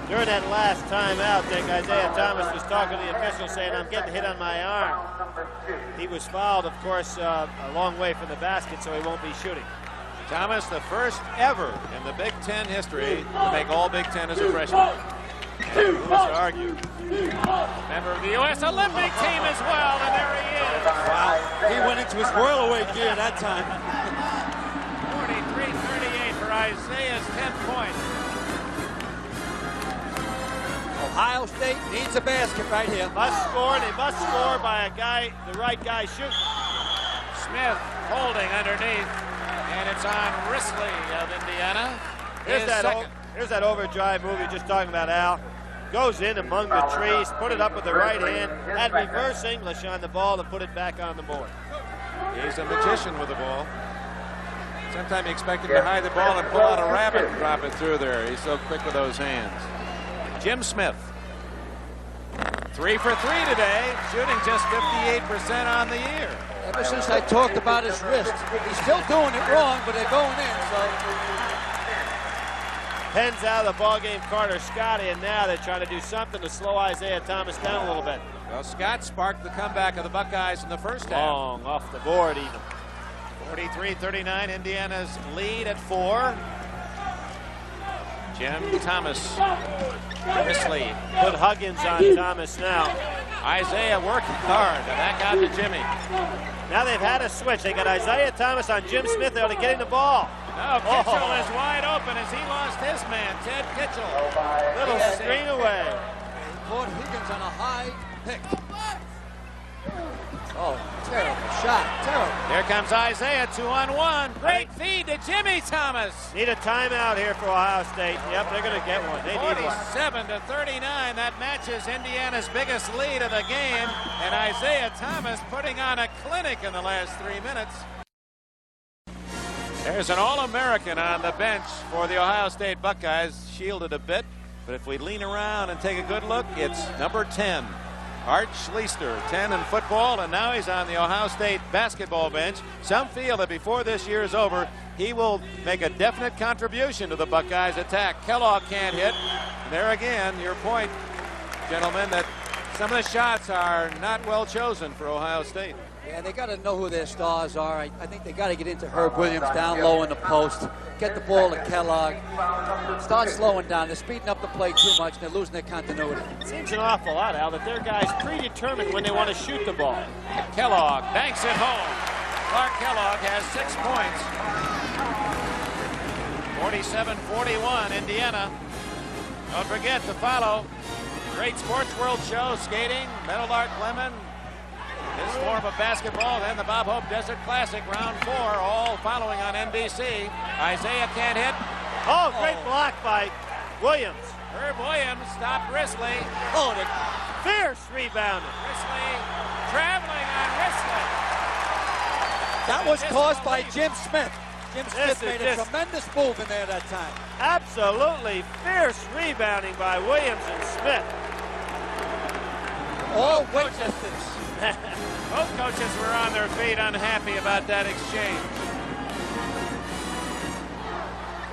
During that last timeout, Isiah Thomas was talking to the official saying, I'm getting hit on my arm. He was fouled, of course, a long way from the basket, so he won't be shooting. Thomas, the first ever in the Big Ten history to make all Big Ten as a freshman. And who was to argue? Member of the U.S. Olympic team as well, and there he is. Wow, he went into his whirlaway gear that time. 43-38 for Isiah's 10 points. Well, Ohio State needs a basket right here. Must score. They must score by a guy, the right guy shooting. Smith holding underneath, and it's on Risley of Indiana. Here's that overdrive move you're just talking about, Al. Goes in among the trees, put it up with the right hand, had reverse English on the ball to put it back on the board. He's a magician with the ball. Sometimes you expect him to hide the ball and pull out a rabbit and drop it through there. He's so quick with those hands. Jim Smith. 3 for 3 today, shooting just 58% on the year. Ever since I talked about his wrist, he's still doing it wrong, but they're going in, so. Penn's out of the ballgame, Carter Scott in now. They're trying to do something to slow Isiah Thomas down a little bit. Well, Scott sparked the comeback of the Buckeyes in the first half. Long off the board even. 43-39, Indiana's lead at 4. Jim Thomas, Risley. Put Huggins on Thomas now. Isiah working hard, and that got to Jimmy. Now they've had a switch. They got Isiah Thomas on Jim Smith there to get him the ball. Now Kitchell is wide open as he lost his man, Ted Kitchell. Little screen away. He caught Higgins on a high pick. Oh, terrible shot, terrible. Here comes Isiah, 2-on-1. Great feed to Jimmy Thomas. Need a timeout here for Ohio State. Yep, they're going to get one. They need one. 47-39. That matches Indiana's biggest lead of the game. And Isiah Thomas putting on a clinic in the last 3 minutes. There's an All-American on the bench for the Ohio State Buckeyes. Shielded a bit. But if we lean around and take a good look, it's number 10. Art Schleister, 10 in football, and now he's on the Ohio State basketball bench. Some feel that before this year is over, he will make a definite contribution to the Buckeyes attack. Kellogg can't hit. And there again, your point, gentlemen, that some of the shots are not well chosen for Ohio State. Yeah, they got to know who their stars are. I think they got to get into Herb Williams down low in the post, get the ball to Kellogg, start slowing down. They're speeding up the play too much, and they're losing their continuity. It seems an awful lot, Al, that their guys predetermined when they want to shoot the ball. Kellogg banks it home. Clark Kellogg has 6 points. 47-41, Indiana. Don't forget to follow Great Sports World Show, skating, Meadowlark Lemon, this form of basketball, then the Bob Hope Desert Classic, round 4, all following on NBC. Isiah can't hit. Oh, great block by Williams. Herb Williams stopped Risley. Oh, the fierce rebounding. Risley traveling on Risley. That was caused by Jim Smith. Jim Smith made a tremendous move in there that time. Absolutely fierce rebounding by Williams and Smith. All witnesses. Both coaches were on their feet unhappy about that exchange.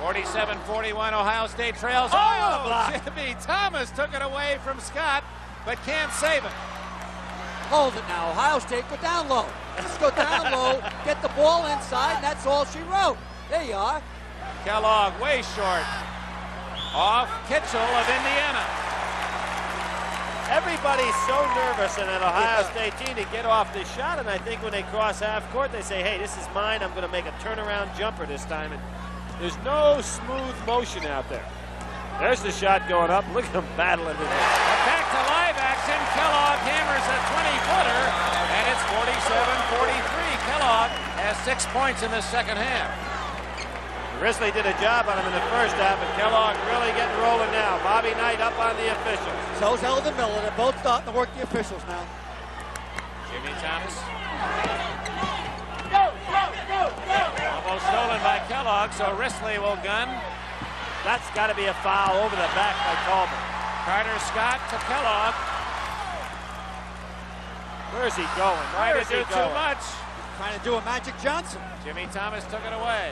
47-41, Ohio State trails. Oh, Jimmy Thomas took it away from Scott, but can't save it. Hold it now, Ohio State, go down low. Just go down low, get the ball inside, and that's all she wrote. There you are. Kellogg way short. Off Kitchell of Indiana. Everybody's so nervous in an Ohio State team to get off this shot, and I think when they cross half court, they say, hey, this is mine. I'm going to make a turnaround jumper this time. And there's no smooth motion out there. There's the shot going up. Look at them battling in there. Back to live action. Kellogg hammers a 20-footer, and it's 47-43. Kellogg has 6 points in the second half. Risley did a job on him in the first half, and Kellogg really getting rolling now. Bobby Knight up on the officials. So's Eldon Miller. They're both starting to work the officials now. Jimmy Thomas. Almost stolen by Kellogg, so Risley will gun. That's got to be a foul over the back by Tolbert. Carter Scott to Kellogg. Where's he going? Trying to do too much. Trying to do a Magic Johnson. Jimmy Thomas took it away.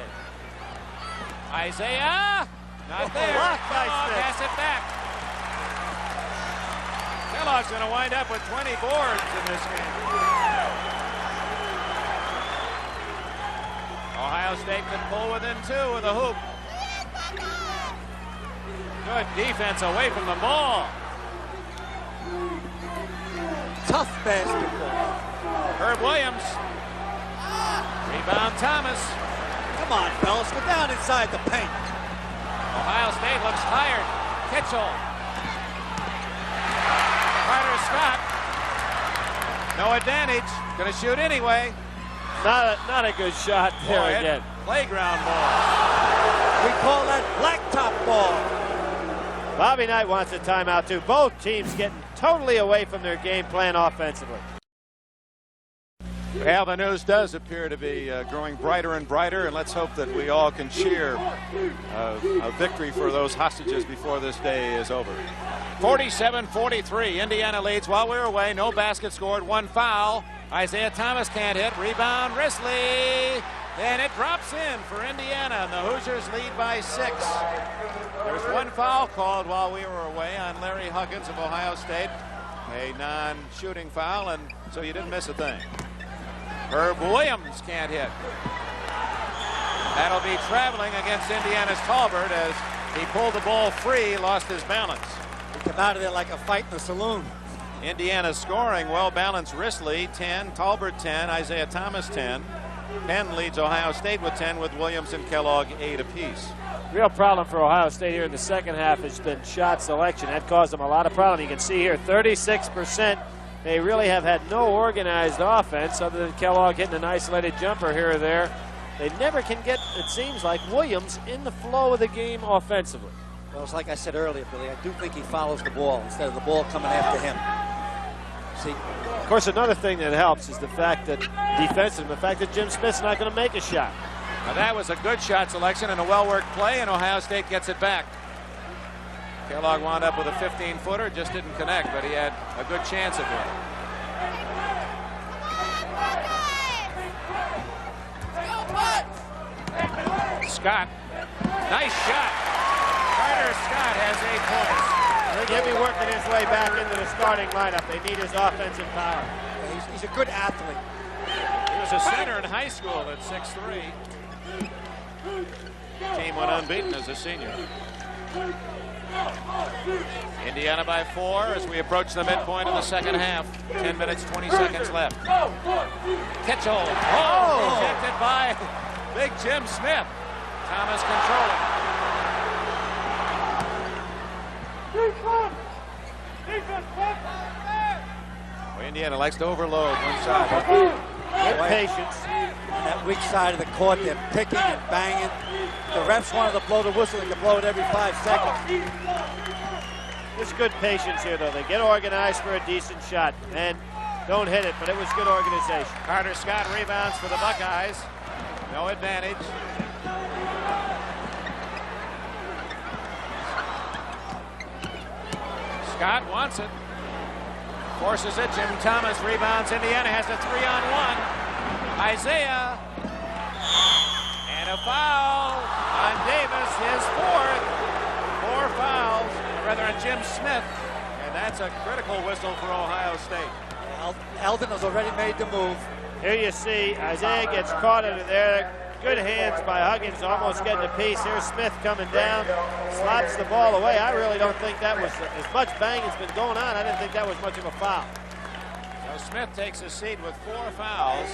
Isiah, not there. Kellogg has it back. Kellogg's going to wind up with 20 boards in this game. Ohio State could pull within 2 with a hoop. Good defense away from the ball. Tough basketball. Herb Williams. Rebound Thomas. Come on, fellas, go down inside the paint. Ohio State looks tired. Kitchell. Scott. No advantage. Going to shoot anyway. Not a good shot there again. Playground ball. We call that blacktop ball. Bobby Knight wants a timeout too. Both teams getting totally away from their game plan offensively. Well, the news does appear to be growing brighter and brighter, and let's hope that we all can cheer a victory for those hostages before this day is over. 47-43, Indiana leads while we're away. No basket scored, one foul. Isiah Thomas can't hit. Rebound, Risley. And it drops in for Indiana, and the Hoosiers lead by 6. There's one foul called while we were away on Larry Huggins of Ohio State. A non-shooting foul, and so you didn't miss a thing. Herb Williams can't hit. That'll be traveling against Indiana's Tolbert as he pulled the ball free, lost his balance. He came out of there like a fight in the saloon. Indiana scoring, well-balanced. Risley 10, Tolbert 10, Isiah Thomas 10. Penn leads Ohio State with 10, with Williams and Kellogg 8 apiece. Real problem for Ohio State here in the second half has been shot selection. That caused them a lot of problem. You can see here 36%. They really have had no organized offense other than Kellogg hitting an isolated jumper here or there. They never can get, it seems like, Williams in the flow of the game offensively. Well, it's like I said earlier, Billy, I do think he follows the ball instead of the ball coming after him. See? Of course, another thing that helps is the fact that defensively, the fact that Jim Smith's not going to make a shot. Now that was a good shot selection and a well-worked play, and Ohio State gets it back. Kellogg wound up with a 15-footer, just didn't connect, but he had a good chance of it. Scott, nice shot. Carter Scott has 8 points. He'll be working his way back into the starting lineup. They need his offensive power. He's a good athlete. He was a center in high school at 6'3". Team went unbeaten as a senior. Indiana by 4 as we approach the midpoint of the second half. 10 minutes, 20 seconds left. Kitchell. Oh! Rejected by Big Jim Smith. Thomas controlling. Well, Indiana likes to overload one side. With patience. On that weak side of the court, they're picking and banging. The refs wanted to blow the whistle. They can blow it every 5 seconds. There's good patience here, though. They get organized for a decent shot and don't hit it, but it was good organization. Carter Scott rebounds for the Buckeyes. No advantage. Scott wants it. Forces it. Jim Thomas rebounds. Indiana has a 3-on-1. Isiah. And a foul on Davis, his 4th. 4 fouls, rather on Jim Smith. And that's a critical whistle for Ohio State. Eldon has already made the move. Here you see Isiah gets caught under there. Good hands by Huggins, almost getting a piece. Here's Smith coming down, slaps the ball away. I really don't think that was, as much bang has been going on, I didn't think that was much of a foul. So Smith takes a seat with 4 fouls,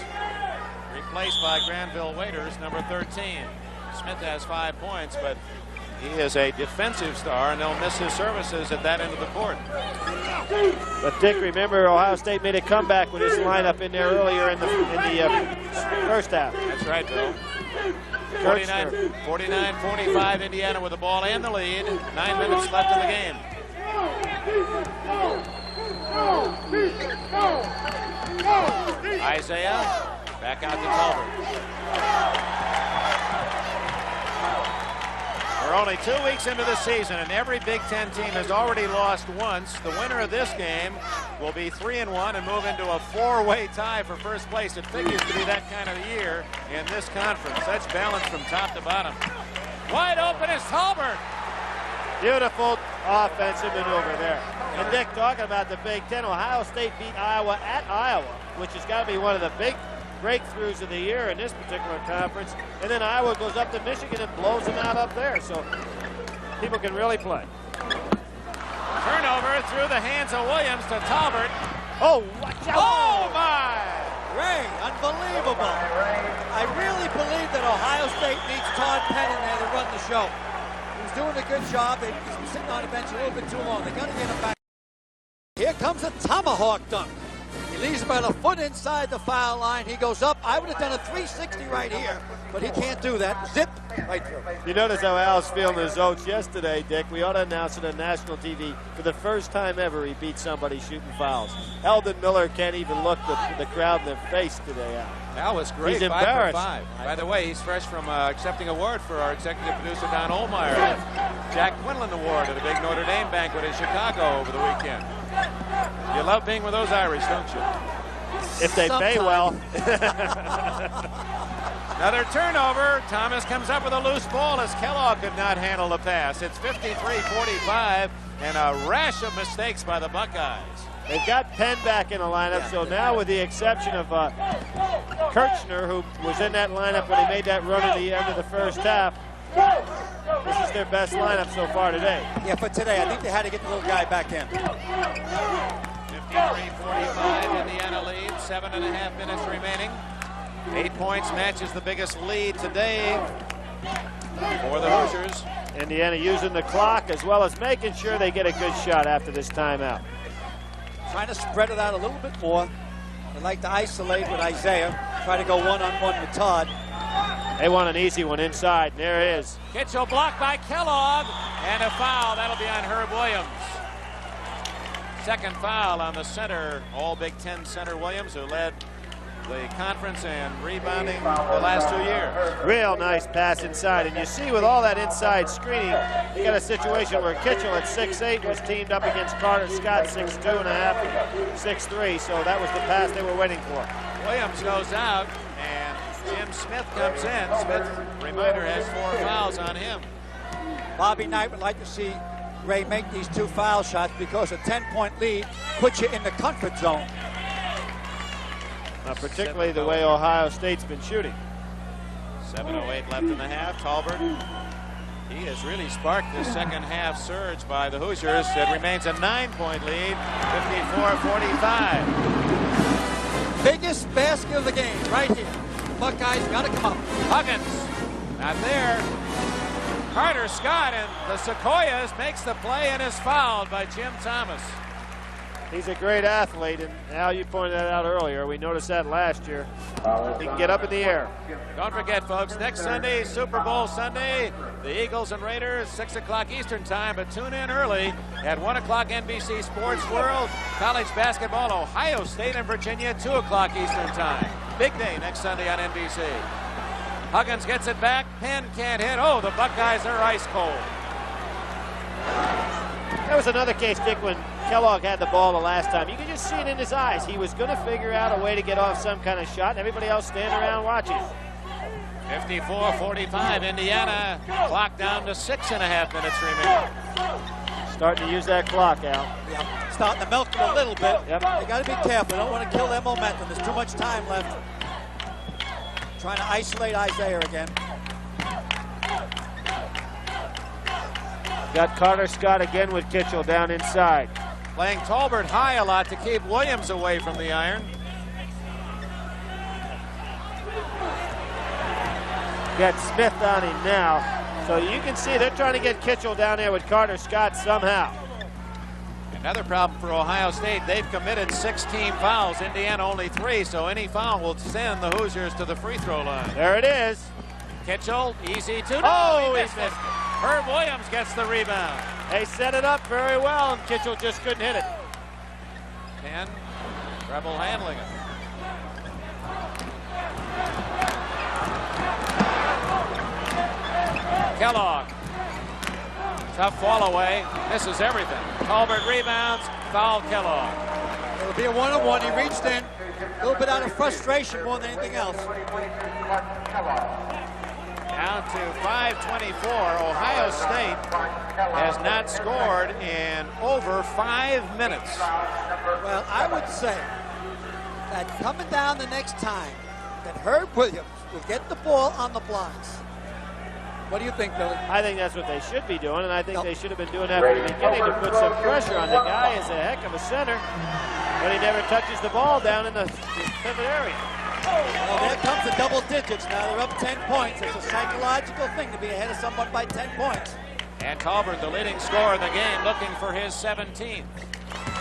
replaced by Granville Waiters, number 13. Smith has 5 points, but he is a defensive star, and they'll miss his services at that end of the court. But Dick, remember Ohio State made a comeback with his lineup in there earlier in the first half. That's right, Bill. 49-45, Indiana with the ball and the lead. 9 minutes left in the game. Isiah back out to Tolbert. We're only 2 weeks into the season, and every Big Ten team has already lost once. The winner of this game will be 3-1 and move into a 4-way tie for first place. It figures to be that kind of year in this conference. That's balanced from top to bottom. Wide open is Tolbert. Beautiful offensive maneuver there. And Dick, talking about the Big Ten, Ohio State beat Iowa at Iowa, which has got to be one of the big breakthroughs of the year in this particular conference. And then Iowa goes up to Michigan and blows them out up there. So people can really play. Turnover through the hands of Williams to Tolbert. Oh, watch out. Oh, my! Ray, unbelievable. I really believe that Ohio State needs Todd Penn in there to run the show. He's doing a good job. He's been sitting on the bench a little bit too long. They got to get him back. Here comes comes a tomahawk dunk. He leaves about a foot inside the foul line. He goes up. I would have done a 360 right here, but he can't do that. Zip right through. You notice how Al's feeling his oats yesterday, Dick. We ought to announce it on national TV. For the first time ever, he beat somebody shooting fouls. Eldon Miller can't even look the crowd in the face today, Al. Al was great. He's embarrassed. 5 for 5. By the way, he's fresh from accepting an award for our executive producer, Don Ohlmeyer. Jack Quinlan Award at a big Notre Dame banquet in Chicago over the weekend. You love being with those Irish, don't you? If they pay well. Another turnover. Thomas comes up with a loose ball as Kellogg could not handle the pass. It's 53-45 and a rash of mistakes by the Buckeyes. They've got Penn back in the lineup, so now with the exception of Kirchner, who was in that lineup when he made that run at the end of the first half, this is their best lineup so far today. Yeah, for today, I think they had to get the little guy back in. 53-45, Indiana lead, 7.5 minutes remaining. 8 points matches the biggest lead today for the Hoosiers. Indiana using the clock as well as making sure they get a good shot after this timeout. Trying to spread it out a little bit more. They like to isolate with Isiah. Try to go one-on-one with Todd. They want an easy one inside, and there it is. Kitchell blocked by Kellogg, and a foul. That'll be on Herb Williams. Second foul on the center, all Big Ten center Williams, who led the conference in rebounding the last 2 years. Real nice pass inside, and you see with all that inside screening, you got a situation where Kitchell at 6'8" was teamed up against Carter Scott, 6'2.5", 6'3", so that was the pass they were waiting for. Williams goes out, and Jim Smith comes in. Smith, reminder, has 4 fouls on him. Bobby Knight would like to see Ray make these 2 foul shots because a 10-point lead puts you in the comfort zone. Particularly the way Ohio State's been shooting. 7:08 left in the half. Tolbert, he has really sparked this second half surge by the Hoosiers. It remains a 9-point lead, 54-45. Biggest basket of the game right here. Buckeyes got to come up. Huggins, not there. Carter Scott and the Sequoias makes the play and is fouled by Jim Thomas. He's a great athlete, and Al, you pointed that out earlier. We noticed that last year. He can get up in the air. Don't forget, folks, next Sunday, Super Bowl Sunday, the Eagles and Raiders, 6 o'clock Eastern time, but tune in early at 1 o'clock NBC Sports World. College basketball, Ohio State and Virginia, 2 o'clock Eastern time. Big day next Sunday on NBC. Huggins gets it back. Penn can't hit. Oh, the Buckeyes are ice cold. There was another case, Dick, when Kellogg had the ball the last time. You could just see it in his eyes. He was going to figure out a way to get off some kind of shot, and everybody else standing around watching. 54-45, Indiana. Clock down to 6.5 minutes remaining. Starting to use that clock, Al. Yep. Starting to milk it a little bit. Yep. They got to be careful. Don't want to kill their momentum. There's too much time left. Trying to isolate Isiah again. Got Carter Scott again with Kitchell down inside. Playing Tolbert high a lot to keep Williams away from the iron. Got Smith on him now. So you can see they're trying to get Kitchell down there with Carter Scott somehow. Another problem for Ohio State, they've committed 16 fouls. Indiana only 3, so any foul will send the Hoosiers to the free throw line. There it is. Kitchell, easy to... Oh, he missed it. Herb Williams gets the rebound. They set it up very well, and Kitchell just couldn't hit it. Penn, Rebel handling it. Kellogg. Tough fall away. Misses everything. Tolbert rebounds. Foul Kellogg. It'll be a one-on-one. He reached in. A little bit out of frustration more than anything else. Down to 5:24. Ohio State has not scored in over 5 minutes. Well, I would say that coming down the next time, that Herb Williams will get the ball on the blocks. What do you think, Billy? I think that's what they should be doing, and I think they should have been doing that from the beginning to put some pressure on the guy. He's a heck of a center, but he never touches the ball down in the pivot area. Well, there comes the double digits. Now they're up 10 points. It's a psychological thing to be ahead of someone by 10 points. And Tolbert, the leading scorer in the game, looking for his 17th.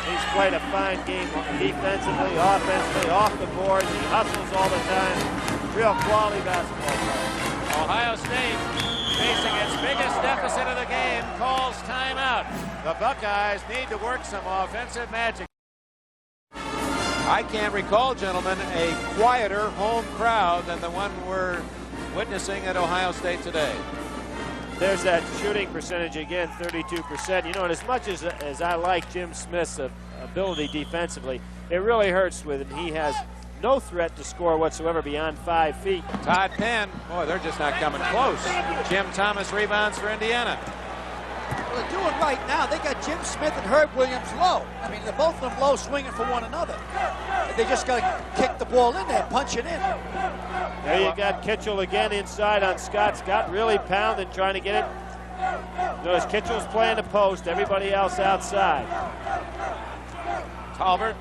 He's played a fine game defensively, offensively, off the boards. He hustles all the time. Real quality basketball player. Ohio State, facing its biggest deficit of the game, calls timeout. The Buckeyes need to work some offensive magic. I can't recall, gentlemen, a quieter home crowd than the one we're witnessing at Ohio State today. There's that shooting percentage again, 32%. You know, and as much as I like Jim Smith's ability defensively, it really hurts with him. He has no threat to score whatsoever beyond 5 feet. Todd Penn, boy, they're just not coming close. Jim Thomas rebounds for Indiana. Well, they're doing right now. They got Jim Smith and Herb Williams low. I mean, they're both of them low, swinging for one another. They just got to kick the ball in there, punch it in. There you got Kitchell again inside on Scott. Scott really pounding, trying to get it. Notice Kitchell's playing the post, everybody else outside. Tolbert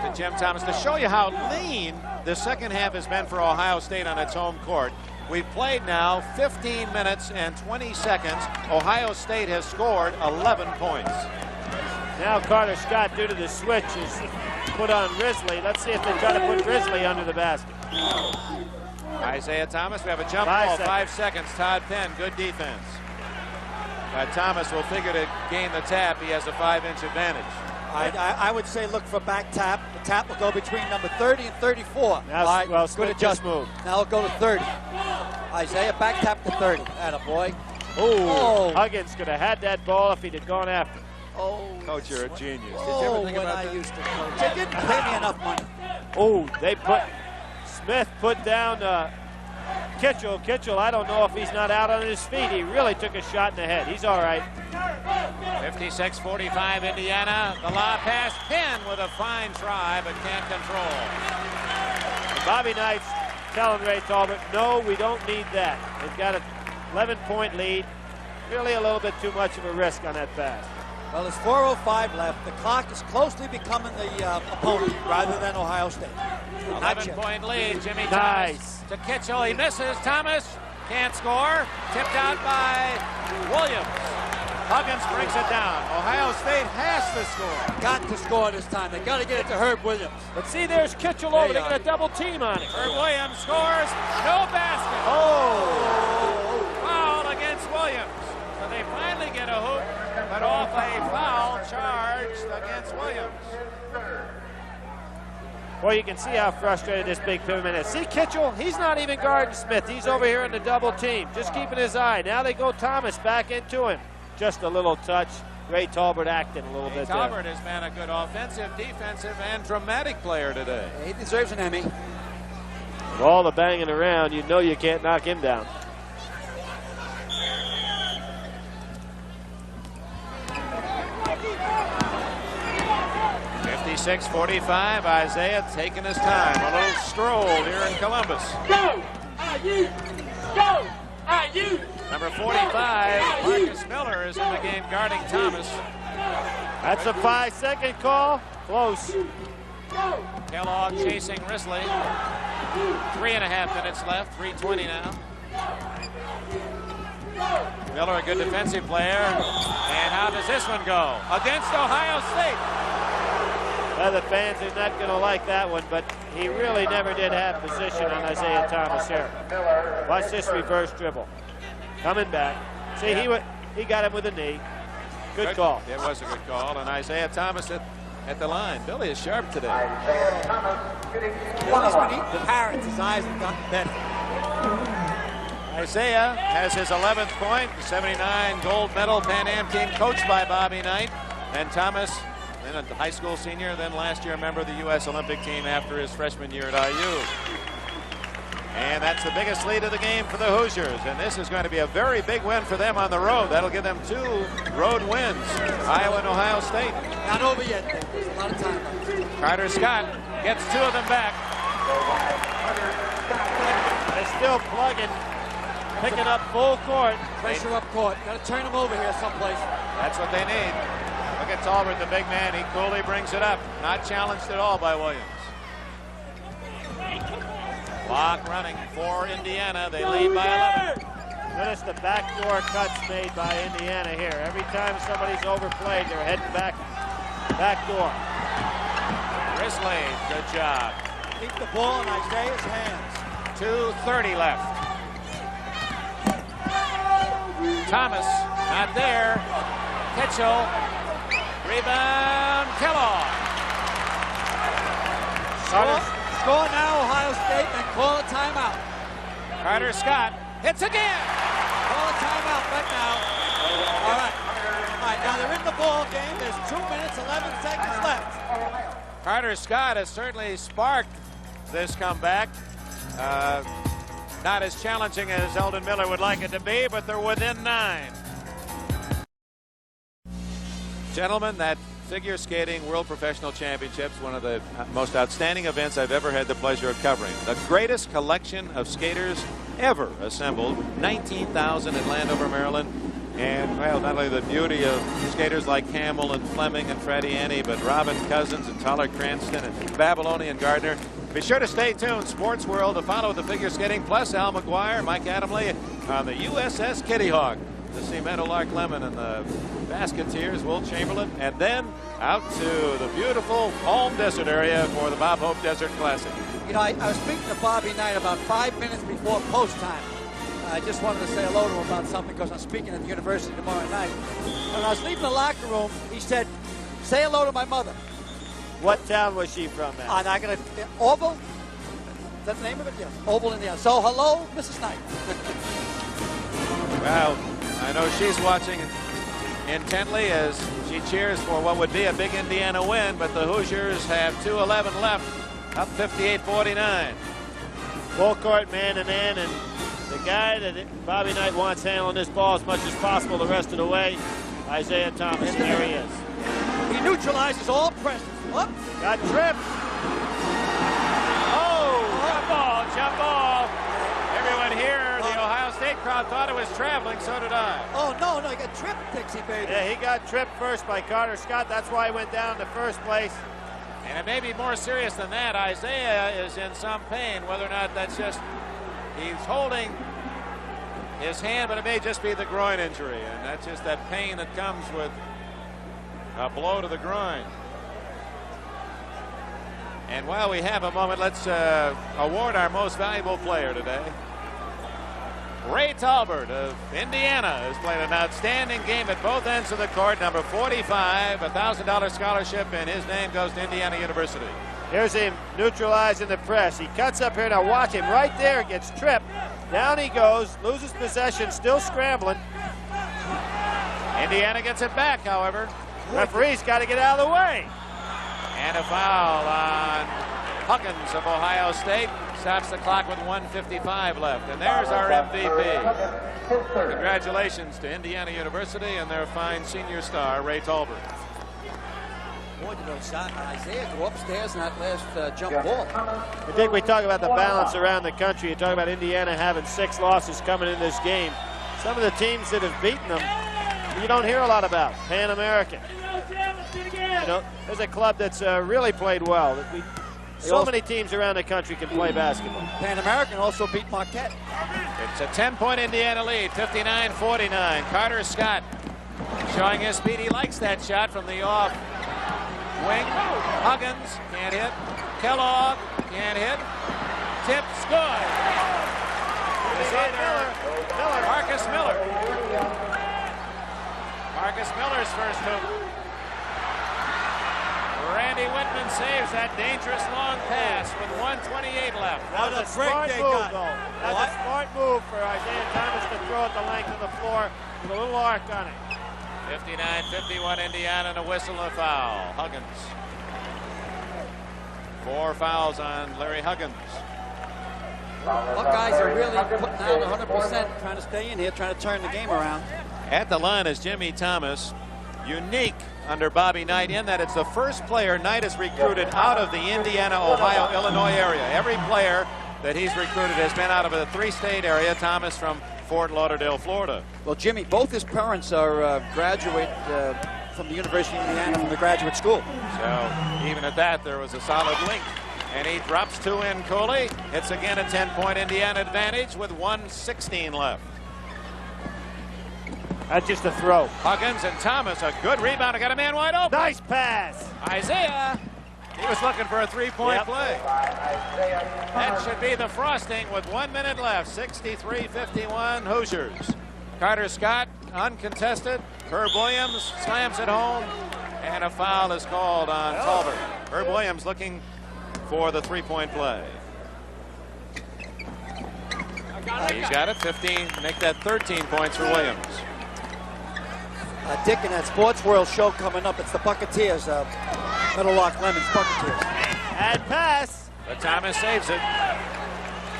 to Jim Thomas. To show you how lean the second half has been for Ohio State on its home court, we've played now 15 minutes and 20 seconds. Ohio State has scored 11 points. Now Carter Scott, due to the switch, is put on Risley. Let's see if they try to put Risley under the basket. Isiah Thomas, we have a jump ball, 5 seconds. Todd Penn, good defense. Thomas will figure to gain the tap. He has a 5-inch advantage. I would say look for back tap. The tap will go between number 30 and 34. Now, right, well, Smith just moved. Now it'll go to 30. Isaiah back tap to 30. Attaboy. Oh, Huggins could have had that ball if he'd have gone after. Oh, Coach, you're a genius. Did you Oh, ever think when about I that? used to coach. They didn't pay me enough money. Oh, Smith put down Kitchell. Kitchell, I don't know if he's not out on his feet. He really took a shot in the head. He's all right. 56-45 Indiana. The lob pass. Penn with a fine try, but can't control. Bobby Knight's telling Ray Tolbert, no, we don't need that. They've got an 11-point lead. Really a little bit too much of a risk on that pass. Well, there's 4:05 left. The clock is closely becoming the opponent rather than Ohio State. 11-point lead. Jimmy Nice. Thomas to Kitchell. He misses. Thomas can't score. Tipped out by Williams. Huggins brings it down. Ohio State has to score. Got to score this time. They got to get it to Herb Williams. But see, there's Kitchell over. They're going to double team on him. Herb Williams scores. No basket. Oh! Foul against Williams. So they finally get a hoop, but off a foul charged against Williams. Well, you can see how frustrated this big pivot is. See Kitchell? He's not even guarding Smith. He's over here in the double team, just keeping his eye. Now they go Thomas back into him. Just a little touch. Ray Tolbert acting a little bit there. Tolbert has been a good offensive, defensive, and dramatic player today. He deserves an Emmy. With all the banging around, you know you can't knock him down. .46-45, Isaiah taking his time. A little stroll here in Columbus. Go! IU! Go! IU! Number 45, Marcus Miller, is in the game guarding Thomas. That's a 5-second call. Close. Kellogg chasing Risley. 3.5 minutes left, 3:20 now. Miller, a good defensive player. And how does this one go? Against Ohio State. Well, the fans are not going to like that one, but he really never did have position on Isiah Thomas here. Watch this reverse dribble. Coming back. See, he got him with a knee. Good call. It was a good call. And Isiah Thomas at the line. Billy is sharp today. Well, he's been eating carrots. His eyes have gotten better. Isiah has his 11th point, the 79 gold medal Pan Am team coached by Bobby Knight. And Thomas, then a high school senior, then last year a member of the U.S. Olympic team after his freshman year at IU. And that's the biggest lead of the game for the Hoosiers. And this is going to be a very big win for them on the road. That'll give them 2 road wins, Iowa and Ohio State. Not over yet. There's a lot of time left. Carter Scott gets 2 of them back. They're still plugging, picking up full court. Pressure up court. Got to turn him over here someplace. That's what they need. Look at Tolbert, the big man. He coolly brings it up. Not challenged at all by Williams. Clock running for Indiana. They lead by 11. Notice the backdoor cuts made by Indiana here. Every time somebody's overplayed, they're heading back Back door. Risley, good job. Keep the ball in Isiah's hands. 2:30 left. Thomas, not there. Kitchell. Rebound, Kellogg. Score now, Ohio State, and call a timeout. Carter Scott hits again. Call a timeout right now. All right. All right, now they're in the ball game. There's 2 minutes, 11 seconds left. Carter Scott has certainly sparked this comeback. Not as challenging as Eldon Miller would like it to be, but they're within 9. Gentlemen, that figure skating World Professional Championships, one of the most outstanding events I've ever had the pleasure of covering. The greatest collection of skaters ever assembled, 19,000 in Landover, Maryland. And, well, not only the beauty of skaters like Hamill and Fleming and Freddie Annie, but Robin Cousins and Tyler Cranston and Babylonian Gardner. Be sure to stay tuned, Sports World, to follow the figure skating, plus Al McGuire, Mike Adamle on the USS Kitty Hawk to see Meadowlark Lemon and the Basketeers, Will Chamberlain, and then out to the beautiful Palm Desert area for the Bob Hope Desert Classic. You know, I was speaking to Bobby Knight about 5 minutes before post time. I just wanted to say hello to him about something because I'm speaking at the university tomorrow night. When I was leaving the locker room, he said, say hello to my mother. What town was she from, man? I'm not going to... Oval? Is that the name of it? Yeah. Oval, Indiana. So, hello, Mrs. Knight. Well, I know she's watching intently as she cheers for what would be a big Indiana win, but the Hoosiers have 2:11 left, up 58-49. Full court, man-to-man, and the guy that Bobby Knight wants handling this ball as much as possible the rest of the way, Isiah Thomas, and there he is. He neutralizes all pressure. Up. Got tripped. Oh, jump ball. Everyone here, the Ohio State crowd thought it was traveling, so did I. Oh, no, he got tripped, Dixie, baby. Yeah, he got tripped first by Carter Scott. That's why he went down in the first place. And it may be more serious than that. Isiah is in some pain, whether or not that's just he's holding his hand, but it may just be the groin injury, and that's just that pain that comes with a blow to the groin. And while we have a moment, let's award our most valuable player today. Ray Tolbert of Indiana has played an outstanding game at both ends of the court. Number 45, $1,000 scholarship, and his name goes to Indiana University. Here's him neutralizing the press. He cuts up here. Now watch him right there. Gets tripped. Down he goes. Loses possession. Still scrambling. Indiana gets it back, however. Referee's got to get out of the way. And a foul on Huggins of Ohio State. Stops the clock with 1:55 left. And there's our MVP. Congratulations to Indiana University and their fine senior star, Ray Tolbert. Boy, did Isiah go upstairs in that last jump ball. I think we talk about the balance around the country. You talk about Indiana having 6 losses coming in this game. Some of the teams that have beaten them, you don't hear a lot about. Pan American. You know, there's a club that's really played well. So many teams around the country can play basketball. Pan American also beat Marquette. It's a 10-point Indiana lead, 59-49. Carter Scott showing his speed. He likes that shot from the off wing. Huggins can't hit. Kellogg can't hit. Tips good. It's either Marcus Miller. Marcus Miller's first hoop. Randy Whitman saves that dangerous long pass with 1:28 left. That was a smart move, though. That's a smart move for Isiah Thomas to throw at the length of the floor with a little arc on it. 59-51 Indiana, and a whistle and a foul. Huggins. 4 fouls on Larry Huggins. Buckeyes are really putting out 100%, trying to stay in here, trying to turn the game around. At the line is Jimmy Thomas. Unique under Bobby Knight in that it's the first player Knight has recruited out of the Indiana, Ohio, Illinois area. Every player that he's recruited has been out of a 3-state area. Thomas from Fort Lauderdale, Florida. Well, Jimmy, both his parents are graduate from the University of Indiana from the graduate school. So even at that, there was a solid link. And he drops 2 in Cooley. It's again a 10-point Indiana advantage with 1:16 left. That's just a throw. Huggins and Thomas, a good rebound. I got a man wide open. Nice pass. Isiah, he was looking for a three-point play. That should be the frosting with 1 minute left. 63-51 Hoosiers. Carter Scott uncontested. Herb Williams slams it home, and a foul is called on Tolbert. Herb Williams looking for the three-point play. He's got it. 15. Make that 13 points for Williams. Dick, in that Sports World show coming up, it's the Bucketeers, Middlelock Lemons Bucketeers. And pass. But Thomas saves it.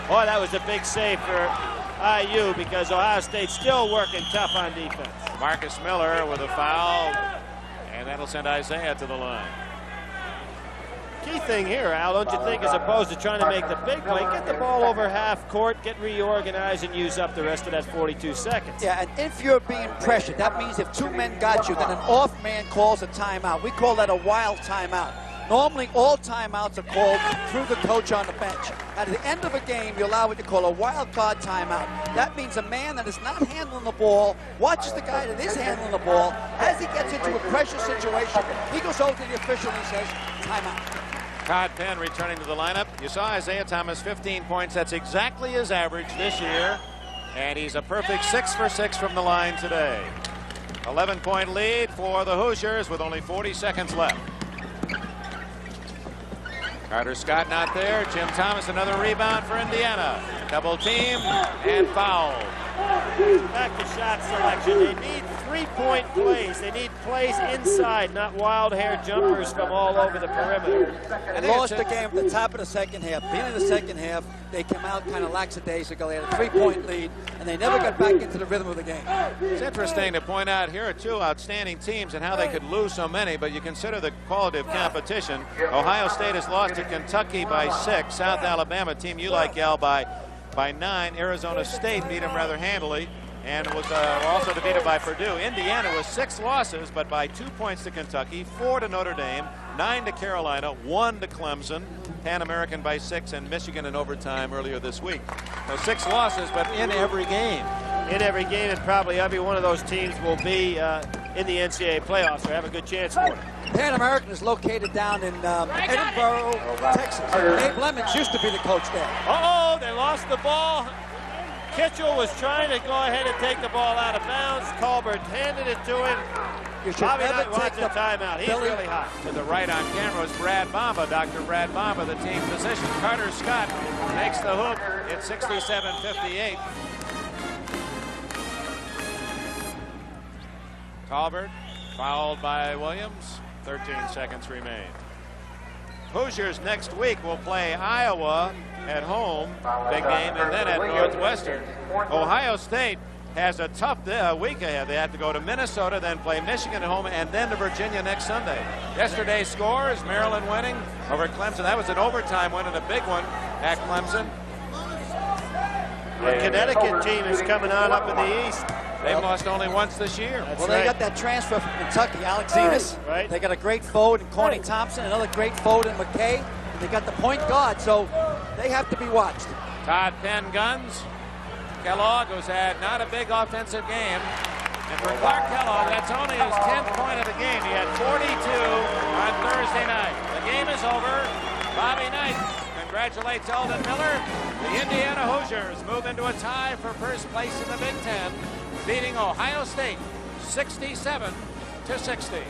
Boy, that was a big save for IU because Ohio State's still working tough on defense. Marcus Miller with a foul, and that'll send Isiah to the line. Key thing here, Al, don't you think, as opposed to trying to make the big play, get the ball over half court, get reorganized, and use up the rest of that 42 seconds. Yeah, and if you're being pressured, that means if two men got you, then an off man calls a timeout. We call that a wild timeout. Normally, all timeouts are called through the coach on the bench. At the end of a game, you allow what you call a wild card timeout. That means a man that is not handling the ball watches the guy that is handling the ball. As he gets into a pressure situation, he goes over to the official and says, timeout. Todd Penn returning to the lineup. You saw Isiah Thomas, 15 points. That's exactly his average this year. And he's a perfect 6 for 6 from the line today. 11-point lead for the Hoosiers with only 40 seconds left. Carter Scott not there. Jim Thomas, another rebound for Indiana. Double team and foul. Back to shot selection. They need three-point plays. They need plays inside, not wild hair jumpers from all over the perimeter. And they lost the game at the top of the second half. Beginning of the second half, they came out kind of lackadaisical. They had a 3-point lead, and they never got back into the rhythm of the game. It's interesting to point out here are two outstanding teams and how they could lose so many, but you consider the quality of competition. Ohio State has lost to Kentucky by 6. South Alabama, team you like, Al, by 9. Arizona State beat them rather handily and was also defeated by Purdue. Indiana was 6 losses, but by 2 points to Kentucky, 4 to Notre Dame, 9 to Carolina, 1 to Clemson, Pan American by 6, and Michigan in overtime earlier this week. So 6 losses, but in every game. In every game, and probably every one of those teams will be in the NCAA playoffs or have a good chance for it. Pan American is located down in Edinburgh, Texas. Dave Lemons used to be the coach there. Uh-oh, they lost the ball. Kitchell was trying to go ahead and take the ball out of bounds. Tolbert handed it to him. You should Bobby never Knight take wants the a timeout. He's really hot. To the right on camera is Brad Bamba, Dr. Brad Bamba, the team physician. Carter Scott makes the hook. It's 67-58. Tolbert fouled by Williams. 13 seconds remain. Hoosiers next week will play Iowa at home, big game, and then at Northwestern. Ohio State has a tough week ahead. They have to go to Minnesota, then play Michigan at home, and then to Virginia next Sunday. Yesterday's score is Maryland winning over Clemson. That was an overtime win and a big one at Clemson. The Connecticut team is coming on up in the East. They've lost only once this year. Well, they got that transfer from Kentucky, Alex Zenas. Right. They got a great forward in Corny Thompson, another great forward in McKay. And they got the point guard, so they have to be watched. Todd Penn guns. Kellogg, who's had not a big offensive game. And for Clark Kellogg, that's only his 10th point of the game. He had 42 on Thursday night. The game is over. Bobby Knight congratulates Eldon Miller. The Indiana Hoosiers move into a tie for first place in the Big Ten, beating Ohio State 67-60.